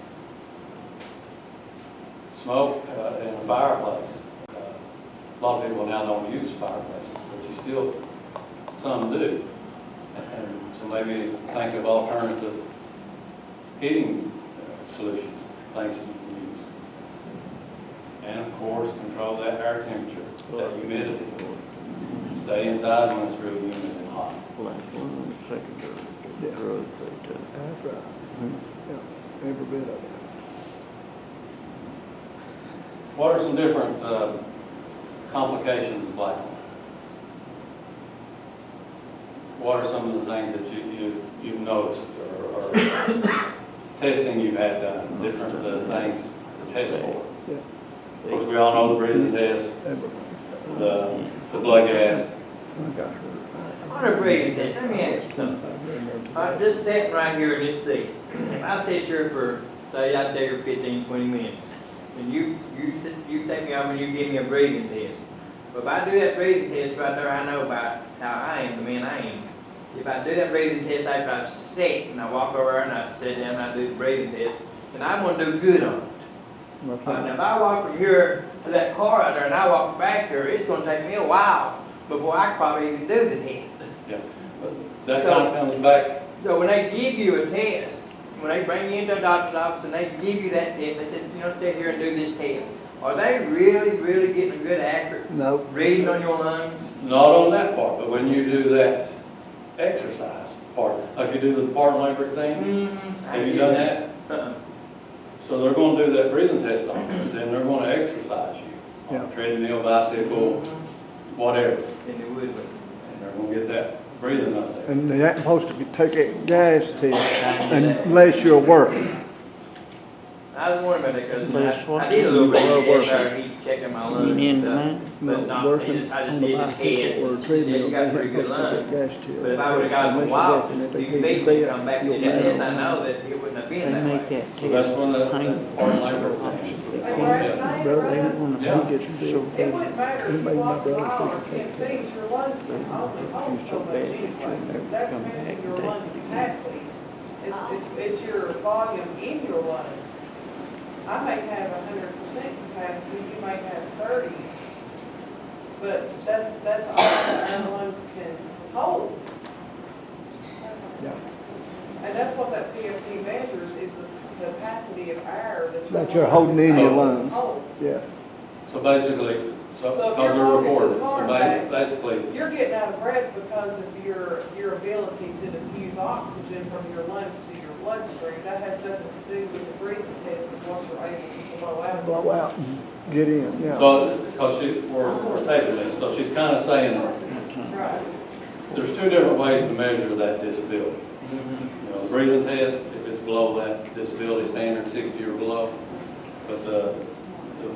[SPEAKER 3] Smoke in a fireplace. A lot of people now don't use fireplaces, but you still, some do. And so maybe think of alternative heating solutions, things to use. And of course, control that air temperature, that humidity. Stay inside when it's really humid and hot.
[SPEAKER 5] Black one, secondary to the drugs they took.
[SPEAKER 2] That's right. Yeah, every bit of it.
[SPEAKER 3] What are some different complications of black lung? What are some of the things that you've noticed or testing you've had done, different things to test for?
[SPEAKER 2] Yeah.
[SPEAKER 3] Of course, we all know the breathing test, the blood gas.
[SPEAKER 4] On a breathing test, let me ask you something. I'm just sitting right here in this seat. If I sit here for, say I sit here 15, 20 minutes, and you take me over and you give me a breathing test. But if I do that breathing test right there, I know about how I am, the man I am. If I do that breathing test after I sit and I walk over and I sit down and I do the breathing test, then I'm going to do good on it. And if I walk from here to that car out there and I walk back here, it's going to take me a while before I can probably even do the test.
[SPEAKER 3] Yeah, but that kind of comes back.
[SPEAKER 4] So when they give you a test, when they bring you into a doctor's office and they give you that test, they said, you know, sit here and do this test. Are they really, really getting a good, accurate reading on your lungs?
[SPEAKER 3] Not on that part, but when you do that exercise part, like if you do the part labor thing, have you done that? So they're going to do that breathing test on you, then they're going to exercise you on a treadmill, bicycle, whatever.
[SPEAKER 4] And they would.
[SPEAKER 3] And they're going to get that breathing up there.
[SPEAKER 2] And they ain't supposed to take that gas test unless you're working.
[SPEAKER 4] I was wondering about that because I did a little bit of test there, he's checking my lungs and stuff. But not, I just did the test, and you got pretty good lungs. But if I would've gotten a while, just do these and come back and did that test, I know that it wouldn't have been that way.
[SPEAKER 3] So that's when the part labor thing.
[SPEAKER 2] Brother, they don't want
[SPEAKER 3] Yeah.
[SPEAKER 2] to get so
[SPEAKER 10] It wouldn't matter if
[SPEAKER 2] Anybody
[SPEAKER 10] you
[SPEAKER 2] my
[SPEAKER 10] walk a
[SPEAKER 2] brother
[SPEAKER 10] mile or
[SPEAKER 2] said
[SPEAKER 10] 10 feet, your lungs can only hold so much anyway. That's measuring your lung capacity. It's your volume in your lungs.
[SPEAKER 11] I may have 100% capacity, you may have 30, but that's all that our lungs can hold.
[SPEAKER 2] Yeah.
[SPEAKER 11] And that's what that PFT measures, is the capacity of air
[SPEAKER 2] That you're holding in your lungs.
[SPEAKER 11] hold.
[SPEAKER 2] Yes.
[SPEAKER 3] So basically,
[SPEAKER 11] So if
[SPEAKER 3] because
[SPEAKER 11] you're
[SPEAKER 3] they're
[SPEAKER 11] walking to
[SPEAKER 3] recorded,
[SPEAKER 11] the
[SPEAKER 3] so
[SPEAKER 11] car back,
[SPEAKER 3] basically,
[SPEAKER 11] you're getting out of breath because of your ability to diffuse oxygen from your lungs to your bloodstream. That has nothing to do with the breathing test of what you're able to blow out.
[SPEAKER 2] Blow out and get in, yeah.
[SPEAKER 3] so, because we're taping this, so she's kind of saying,
[SPEAKER 11] Right.
[SPEAKER 3] there's two different ways to measure that disability. You know, the breathing test, if it's below that disability standard, 60 or below, but the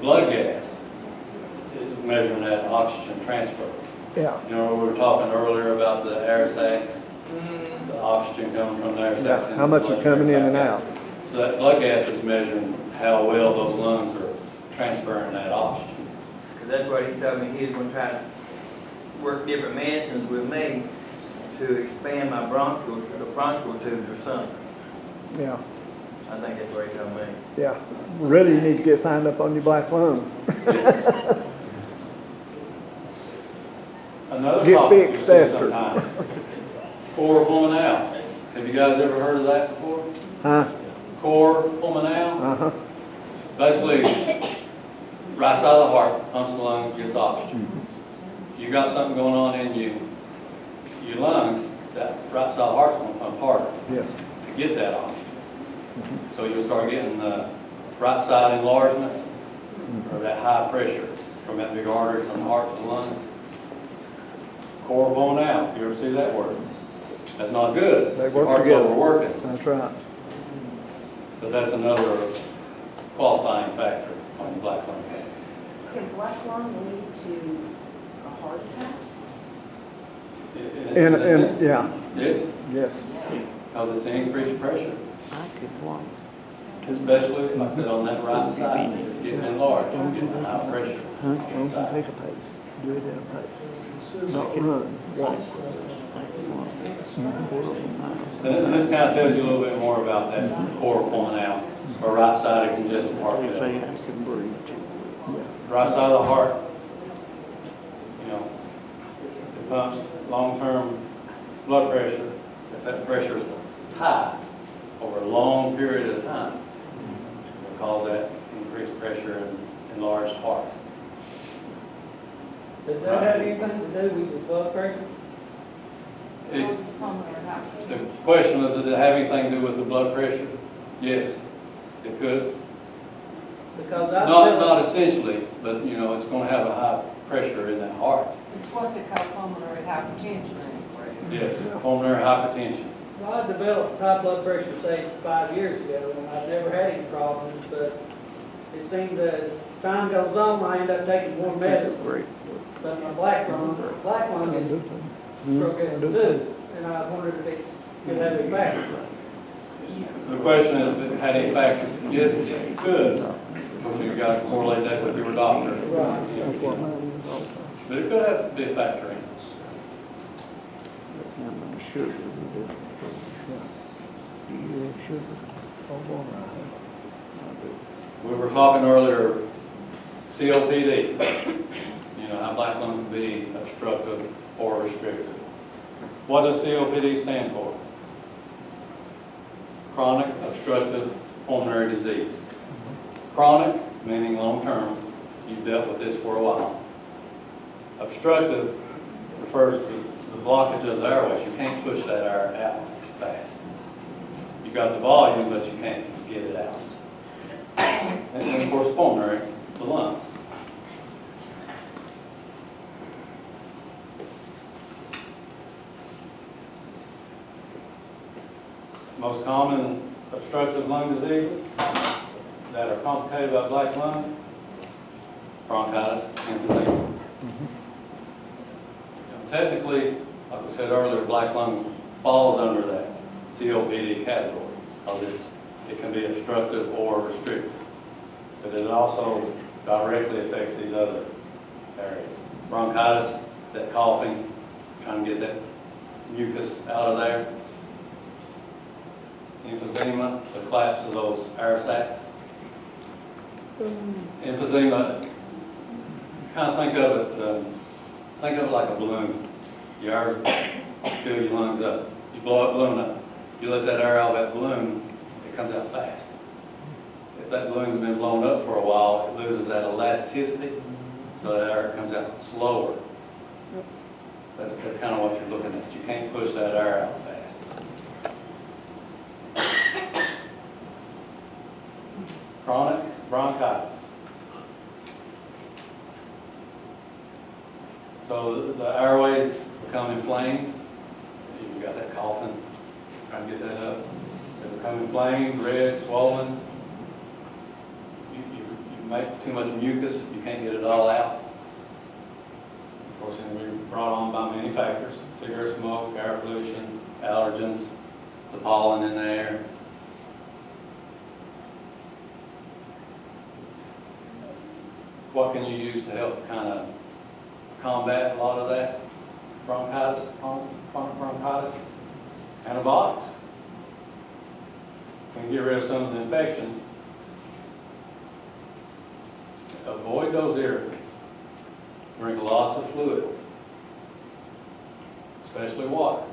[SPEAKER 3] blood gas is measuring that oxygen transfer.
[SPEAKER 2] Yeah.
[SPEAKER 3] You know, we were talking earlier about the air sacs, the oxygen coming from the air sacs.
[SPEAKER 2] Yeah. How much is coming in and out?
[SPEAKER 3] So that blood gas is measuring how well those lungs are transferring that oxygen.
[SPEAKER 4] Because that's what he told me, he was gonna try to work different medicines with me to expand my bronchial tubes or something.
[SPEAKER 2] Yeah.
[SPEAKER 4] I think that's what he told me.
[SPEAKER 2] Yeah. Really, you need to get signed up on your black lung.
[SPEAKER 3] Another
[SPEAKER 2] Get
[SPEAKER 3] topic we
[SPEAKER 2] fixed
[SPEAKER 3] see
[SPEAKER 2] after.
[SPEAKER 3] sometimes, core pulmonale. Have you guys ever heard of that before?
[SPEAKER 2] Huh?
[SPEAKER 3] Core pulmonale?
[SPEAKER 2] Uh-huh.
[SPEAKER 3] Basically, right side of the heart pumps the lungs, gets oxygen. You got something going on in your lungs, that right side of the heart's going to pump harder
[SPEAKER 2] Yes.
[SPEAKER 3] to get that oxygen. So you'll start getting right side enlargement or that high pressure from that big artery from the heart to the lungs. Core pulmonale, if you ever see that word. That's not good.
[SPEAKER 2] They
[SPEAKER 3] The
[SPEAKER 2] work
[SPEAKER 3] heart's
[SPEAKER 2] together.
[SPEAKER 3] overworking.
[SPEAKER 2] That's right.
[SPEAKER 3] But that's another qualifying factor on the black lung case.
[SPEAKER 9] Can black lung lead to a heart attack?
[SPEAKER 3] In a sense.
[SPEAKER 2] Yeah.
[SPEAKER 3] Yes,
[SPEAKER 2] Yes.
[SPEAKER 3] because it's increased pressure,
[SPEAKER 10] I could walk.
[SPEAKER 3] especially, like I said, on that right side. It's getting enlarged, getting high pressure
[SPEAKER 10] Huh? Don't
[SPEAKER 3] inside.
[SPEAKER 10] take a pace. Do it at a pace.
[SPEAKER 2] Not run. Right.
[SPEAKER 3] And this kind of tells you a little bit more about that core pulmonale, or right-sided congestive heart
[SPEAKER 10] They say
[SPEAKER 3] failure.
[SPEAKER 10] I can breathe too.
[SPEAKER 3] Right side of the heart, you know, it pumps long-term blood pressure. If that pressure is high over a long period of time, it will cause that increased pressure and enlarged heart.
[SPEAKER 8] Does that have anything to do with your blood pressure?
[SPEAKER 3] It- The question was, did it have anything to do with the blood pressure? Yes, it could.
[SPEAKER 8] Because I
[SPEAKER 3] Not essentially, but you know, it's going to have a high pressure in that heart.
[SPEAKER 11] It's what they call pulmonary hypertension.
[SPEAKER 3] Yes, pulmonary hypertension.
[SPEAKER 8] Well, I developed high blood pressure, say, 5 years ago, and I've never had any problems, but it seems that as time goes on, I end up taking more medicine. But my black lung is progressing too, and I wondered if it could have a factor.
[SPEAKER 3] The question is, if it had any factor? Yes, it could. Of course, you've got to correlate that with your doctor.
[SPEAKER 8] Right.
[SPEAKER 2] That's what mine is all the time.
[SPEAKER 3] But it could have to be a factor in.
[SPEAKER 10] I'm sugar. Do you have sugar?
[SPEAKER 2] Oh, all right.
[SPEAKER 3] We were talking earlier, COPD. You know, how black lung can be obstructive or restrictive. What does COPD stand for? Chronic obstructive pulmonary disease. Chronic, meaning long-term, you've dealt with this for a while. Obstructive refers to the blockage of the airways. You can't push that air out fast. You got the volume, but you can't get it out. And then, of course, pulmonary, the lungs. Most common obstructive lung diseases that are complicated by black lung, bronchitis, emphysema. Technically, like we said earlier, black lung falls under that COPD category because it can be obstructive or restrictive. But it also directly affects these other areas. Bronchitis, that coughing, trying to get that mucus out of there. Emphysema, the collapse of those air sacs. Emphysema, kind of think of it like a balloon. You air fill your lungs up. You blow that balloon up. You let that air out of that balloon, it comes out fast. If that balloon's been blown up for a while, it loses that elasticity, so that air comes out slower. That's kind of what you're looking at. You can't push that air out fast. Chronic bronchitis. So the airways become inflamed. You've got that coughing, trying to get that up. They become inflamed, red, swollen. You make too much mucus, you can't get it all out. Of course, it can be brought on by many factors: cigarette smoke, air pollution, allergens, the pollen in the air. What can you use to help kind of combat a lot of that bronchitis, chronic bronchitis? Antibiotics. We can get rid of some of the infections. Avoid those irritants. Drink lots of fluid, especially water.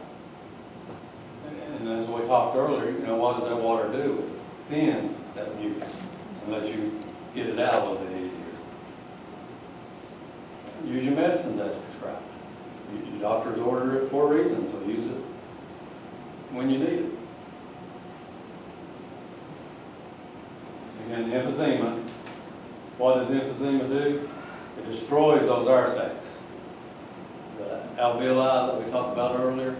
[SPEAKER 3] And as we talked earlier, what does that water do? It thins that mucus and lets you get it out a little bit easier. Use your medicines as prescribed. Your doctors order it for a reason, so use it when you need it. Again, emphysema. What does emphysema do? It destroys those air sacs. The alveoli that we talked about earlier,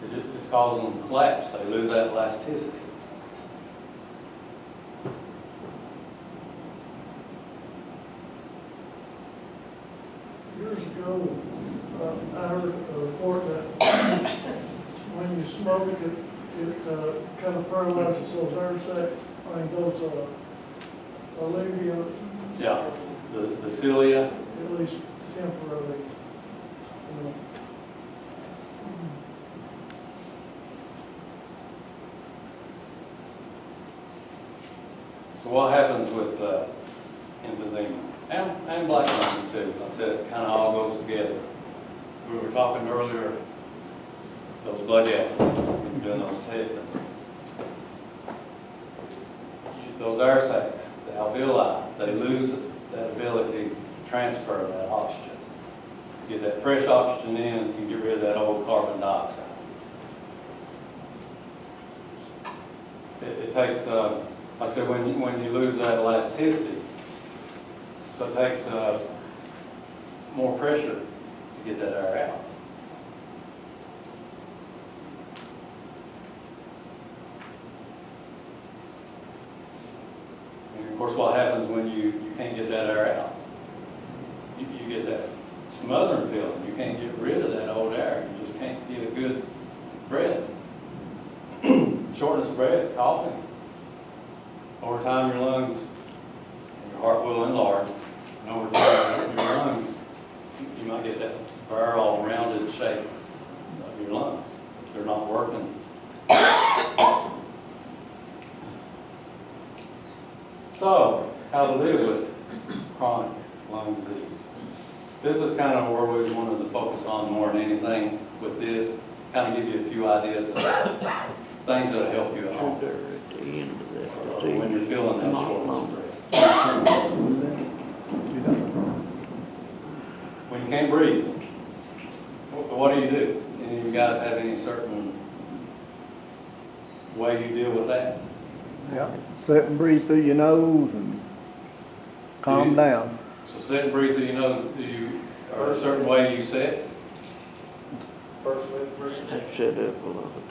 [SPEAKER 3] it just causes them to collapse. They lose that elasticity.
[SPEAKER 6] Years ago, I heard a report that when you smoke, it kind of paralyzes those air sacs, those alveoli,
[SPEAKER 3] Yeah, the cilia.
[SPEAKER 6] at least temporarily.
[SPEAKER 3] So what happens with emphysema? And black lung too. Like I said, it kind of all goes together. We were talking earlier, those blood gases, doing those testing. Those air sacs, the alveoli, they lose that ability to transfer that oxygen. Get that fresh oxygen in and get rid of that old carbon dioxide. It takes, like I said, when you lose that elasticity, so it takes more pressure to get that air out. And of course, what happens when you can't get that air out? You get that smothering feeling. You can't get rid of that old air. You just can't get a good breath. Shortness of breath, coughing. Over time, your lungs and your heart will enlarge. And over time, your lungs, you might get that barrel rounded shape of your lungs. They're not working. So, how to live with chronic lung disease. This is kind of where we wanted to focus on more than anything with this. Kind of give you a few ideas of things that'll help you at home. When you're feeling that shortness of breath. When you can't breathe, what do? Any of you guys have any certain way you deal with that?
[SPEAKER 2] Yeah, sit and breathe through your nose and calm down.
[SPEAKER 3] So sit and breathe through your nose. Or a certain way you sit?
[SPEAKER 11] First way to breathe.
[SPEAKER 10] Sit up a little bit.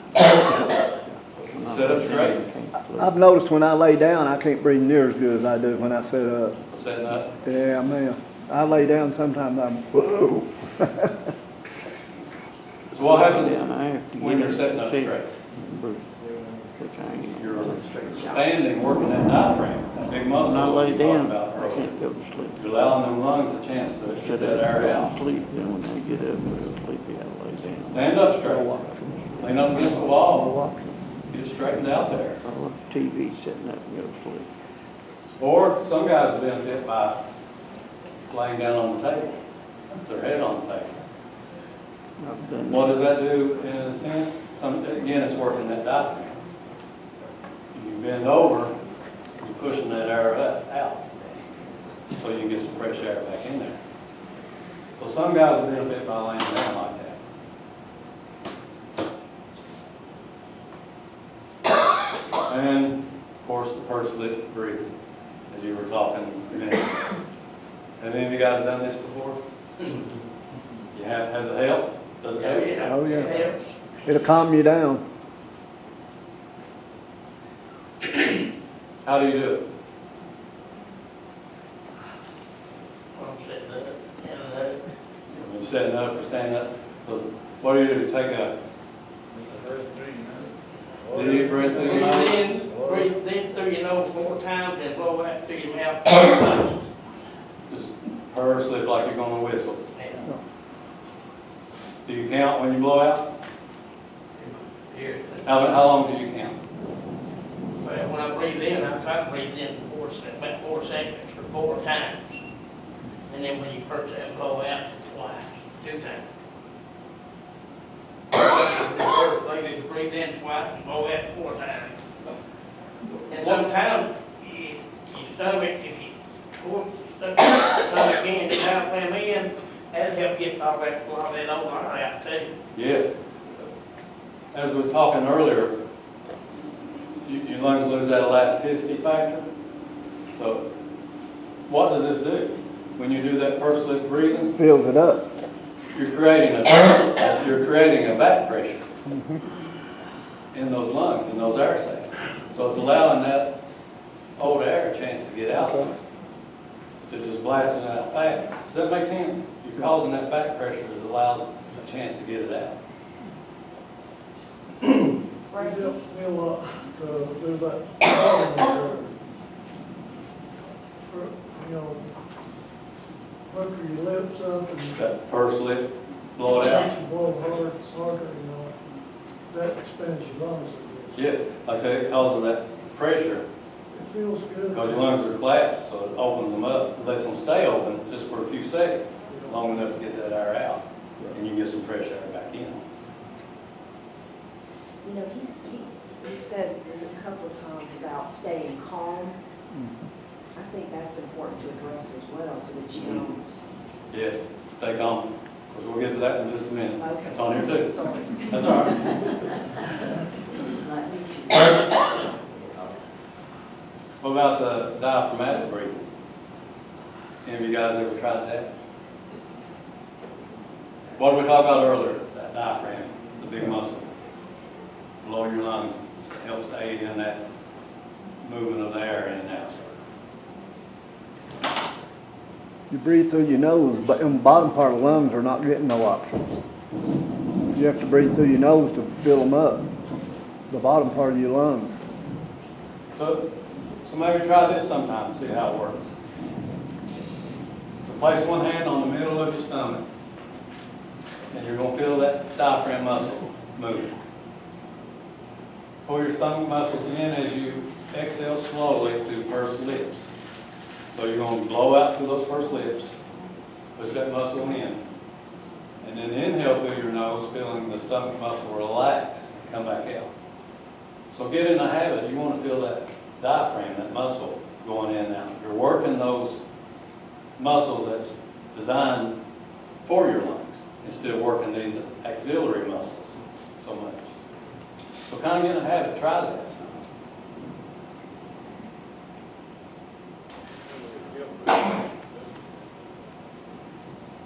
[SPEAKER 3] Sit up straight.
[SPEAKER 2] I've noticed when I lay down, I can't breathe near as good as I do when I sit up.
[SPEAKER 3] So sitting up.
[SPEAKER 2] Yeah, man. I lay down, sometimes I'm, whoa.
[SPEAKER 3] So what happens
[SPEAKER 10] When
[SPEAKER 3] when you're sitting up straight? You're standing, working that diaphragm, that big muscle
[SPEAKER 10] When I
[SPEAKER 3] that
[SPEAKER 10] lay
[SPEAKER 3] we talked
[SPEAKER 10] down,
[SPEAKER 3] about
[SPEAKER 10] I
[SPEAKER 3] earlier.
[SPEAKER 10] can't go to sleep.
[SPEAKER 3] You're allowing them lungs a chance to get
[SPEAKER 10] Sit
[SPEAKER 3] that
[SPEAKER 10] up,
[SPEAKER 3] air out.
[SPEAKER 10] sleep, then when I get up, I'll sleep, I'll lay down.
[SPEAKER 3] Stand up straight. Lean up against the wall. Get straightened out there.
[SPEAKER 10] I watch TV sitting up and go to sleep.
[SPEAKER 3] Or some guys benefit by laying down on the table, their head on the table.
[SPEAKER 10] I've done
[SPEAKER 3] What
[SPEAKER 10] that.
[SPEAKER 3] does that do in a sense? Again, it's working that diaphragm. You bend over, you're pushing that air out, so you can get some fresh air back in there. So some guys will benefit by laying down like that. And of course, the pursed lip breathing, as you were talking a minute ago. Have any of you guys done this before? You have? Has it helped? Does it help?
[SPEAKER 2] Oh, yeah. It'll calm you down.
[SPEAKER 3] How do you do it? When you're sitting up or standing up, so what do you do? Take a deep breath through your mouth.
[SPEAKER 12] Breathe in through your nose 4 times and blow out through your mouth 4 times.
[SPEAKER 3] Just purse lip like you're going to whistle. Do you count when you blow out?
[SPEAKER 12] Here.
[SPEAKER 3] How long do you count?
[SPEAKER 12] Well, when I breathe in, I try to breathe in for about 4 seconds or 4 times. And then when you purse that, blow out twice, 2 times. The first lady to breathe in twice and blow out 4 times. And sometimes you stomach, if you stuck your stomach in, the diaphragm in, that'll help get all that old air out too.
[SPEAKER 3] Yes. As we was talking earlier, your lungs lose that elasticity factor. So what does this do? When you do that pursed lip breathing,
[SPEAKER 2] Fills it up.
[SPEAKER 3] you're creating a back pressure in those lungs, in those air sacs. So it's allowing that old air a chance to get out instead of just blasting it out fast. Does that make sense? You're causing that back pressure that allows a chance to get it out.
[SPEAKER 6] It helps me a lot to do that. For, you know, pucker your lips up and
[SPEAKER 3] That pursed lip, blow it out.
[SPEAKER 6] makes you blow harder, you know. That expands your lungs, I guess.
[SPEAKER 3] Yes, like I said, it causes that pressure
[SPEAKER 6] It feels good.
[SPEAKER 3] because your lungs are collapsed, so it opens them up, and lets them stay open just for a few seconds, long enough to get that air out, and you get some fresh air back in.
[SPEAKER 9] You know, he said a couple of times about staying calm. I think that's important to address as well, so that you don't.
[SPEAKER 3] Yes, stay calm, because we'll get to that in just a minute.
[SPEAKER 9] Okay.
[SPEAKER 3] It's on here too.
[SPEAKER 9] Sorry.
[SPEAKER 3] That's all right. What about the diaphragmatic breathing? Any of you guys ever tried that? What did we talk about earlier? That diaphragm, the big muscle below your lungs, helps aid in that movement of the air in and out.
[SPEAKER 2] You breathe through your nose, but in the bottom part of the lungs are not getting no oxygen. You have to breathe through your nose to build them up, the bottom part of your lungs.
[SPEAKER 3] So maybe try this sometime, see how it works. So place one hand on the middle of your stomach, and you're going to feel that diaphragm muscle move. Pull your stomach muscles in as you exhale slowly through pursed lips. So you're going to blow out through those pursed lips, push that muscle in, and then inhale through your nose, feeling the stomach muscle relax, come back out. So get in the habit, you want to feel that diaphragm, that muscle going in and out. You're working those muscles that's designed for your lungs instead of working these auxiliary muscles so much. So kind of get in a habit, try that.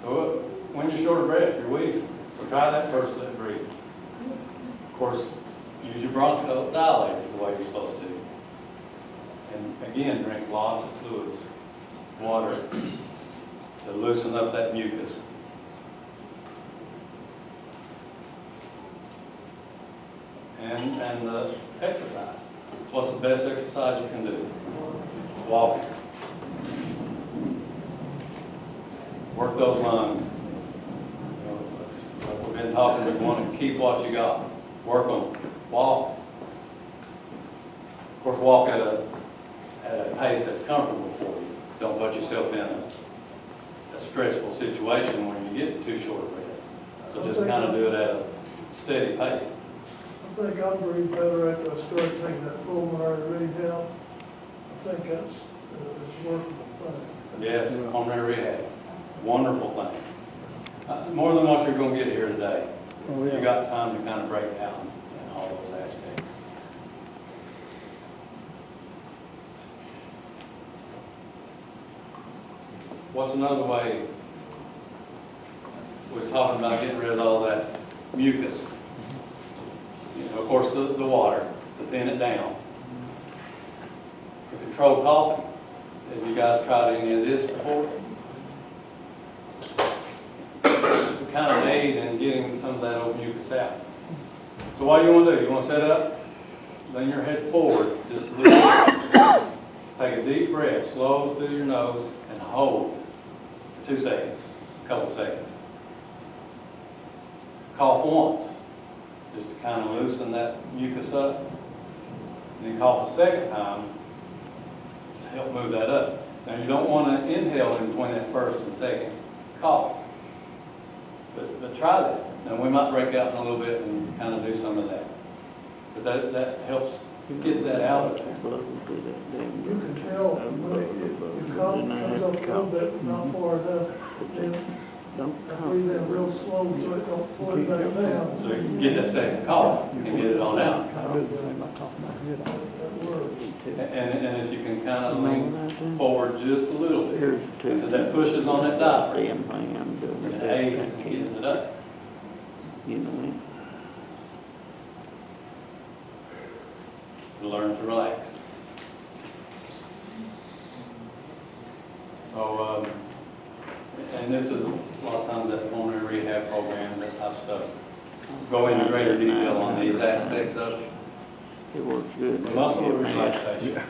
[SPEAKER 3] So when you're short of breath, you're wheezing. So try that pursed lip breathing. Of course, use your bronchodilators the way you're supposed to. And again, drink lots of fluids, water, to loosen up that mucus. And the exercise. What's the best exercise you can do? Walking. Work those lungs. You know, like we've been talking, we want to keep what you got. Work them. Walk. Of course, walk at a pace that's comfortable for you. Don't put yourself in a stressful situation when you get too short of breath. So just kind of do it at a steady pace.
[SPEAKER 6] I think I'll breathe better after I start taking that pulmonary rehab. I think that's, it's a workable thing.
[SPEAKER 3] Yes, pulmonary rehab, wonderful thing. More than what you're going to get here today.
[SPEAKER 2] Oh, yeah.
[SPEAKER 3] You got time to kind of break down in all those aspects. What's another way? We're talking about getting rid of all that mucus. You know, of course, the water to thin it down. For controlled coughing, have you guys tried any of this before? It's a kind of aid in getting some of that old mucus out. So what do you want to do? You want to set up, lean your head forward just a little bit. Take a deep breath, slow through your nose, and hold for 2 seconds, a couple seconds. Cough once, just to kind of loosen that mucus up. And then cough a second time to help move that up. Now you don't want to inhale in between that first and second cough. But try that. Now we might break out in a little bit and kind of do some of that. But that helps get that out of there.
[SPEAKER 6] You can tell when your cough comes up a little bit, not far enough, then breathe in real slow so it don't pull it back down.
[SPEAKER 3] So you can get that second cough and get it on out.
[SPEAKER 6] That works.
[SPEAKER 3] And if you can kind of lean forward just a little bit,
[SPEAKER 10] Here's two.
[SPEAKER 3] so that pushes on that diaphragm.
[SPEAKER 10] Damn thing I'm doing.
[SPEAKER 3] And it aids in getting it up.
[SPEAKER 10] You know,
[SPEAKER 3] To learn to relax. So, and this is a lot of times that pulmonary rehab programs, that type of stuff, go into greater detail on these aspects of it.
[SPEAKER 10] it works good.
[SPEAKER 3] The muscle relaxation,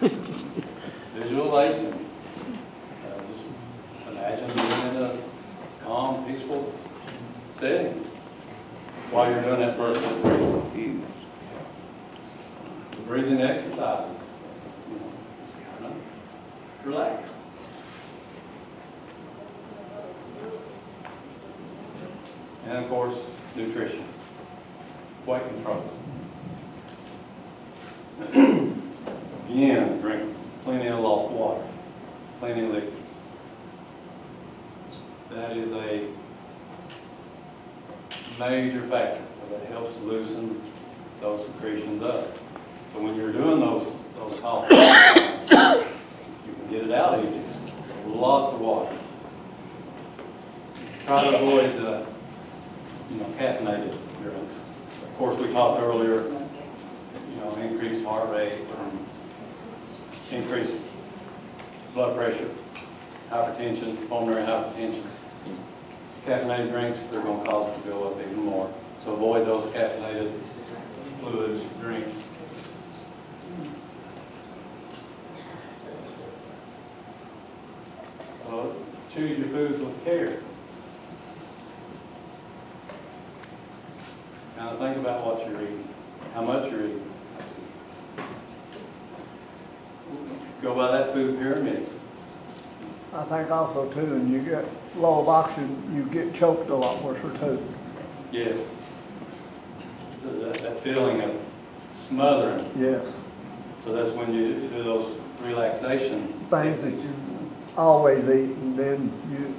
[SPEAKER 3] visualization. Just imagine being in a calm, peaceful setting while you're doing that first breathing. Breathing exercises. You know, just kind of relax. And of course, nutrition, weight control. Again, drink plenty of water, plenty of liquids. That is a major factor that helps loosen those secretions up. So when you're doing those coughs, you can get it out easier. Lots of water. Try to avoid caffeinated drinks. Of course, we talked earlier, increased heart rate, increased blood pressure, hypertension, pulmonary hypertension. Caffeinated drinks, they're going to cause it to go up even more. So avoid those caffeinated fluids, drinks. So choose your foods with care. Kind of think about what you're eating, how much you're eating. Go by that food pyramid.
[SPEAKER 2] I think also too, when you get low of oxygen, you get choked a lot worse too.
[SPEAKER 3] Yes. So that feeling of smothering.
[SPEAKER 2] Yes.
[SPEAKER 3] So that's when you do those relaxation
[SPEAKER 2] Things that you always eat, and then you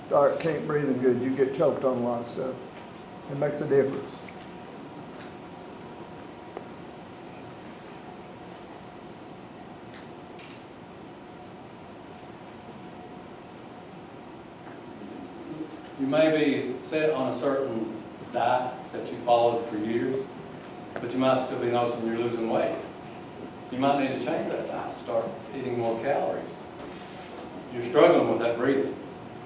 [SPEAKER 2] start can't breathing good, you get choked on a lot of stuff. It makes a difference.
[SPEAKER 3] You may be set on a certain diet that you followed for years, but you might still be noticing you're losing weight. You might need to change that diet, start eating more calories. You're struggling with that breathing.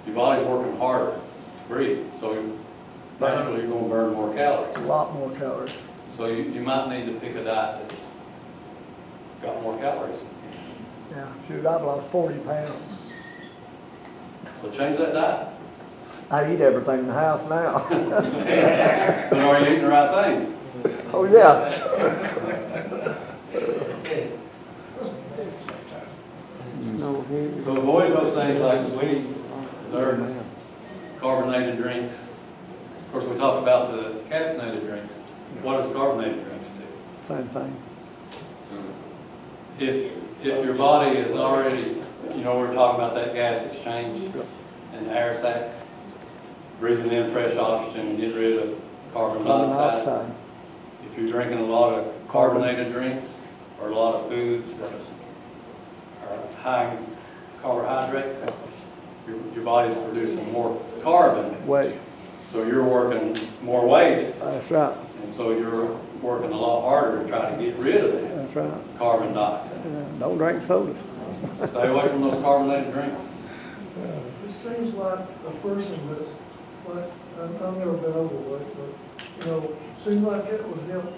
[SPEAKER 3] Your body's working harder to breathe, so naturally you're going to burn more calories.
[SPEAKER 2] A lot more calories.
[SPEAKER 3] So you might need to pick a diet that's got more calories.
[SPEAKER 2] Yeah, shoot, I've lost 40 pounds.
[SPEAKER 3] So change that diet.
[SPEAKER 2] I eat everything in the house now.
[SPEAKER 3] But are you eating the right things?
[SPEAKER 2] Oh, yeah.
[SPEAKER 10] no, here.
[SPEAKER 3] So avoid those things like sweets, desserts, carbonated drinks. Of course, we talked about the caffeinated drinks. What does carbonated drinks do?
[SPEAKER 10] Same thing.
[SPEAKER 3] If your body is already, we're talking about that gas exchange and air sacs, breathing in fresh oxygen and get rid of carbon dioxide. If you're drinking a lot of carbonated drinks or a lot of foods that are high in carbohydrates, your body's producing more carbon.
[SPEAKER 2] Wait,
[SPEAKER 3] So you're working more waste.
[SPEAKER 2] that's right,
[SPEAKER 3] And so you're working a lot harder to try to get rid of that
[SPEAKER 2] that's right.
[SPEAKER 3] carbon dioxide.
[SPEAKER 2] Don't drink soda.
[SPEAKER 3] Stay away from those carbonated drinks.
[SPEAKER 6] It seems like a person that's, like, I've never been overweight, but, seems like it would help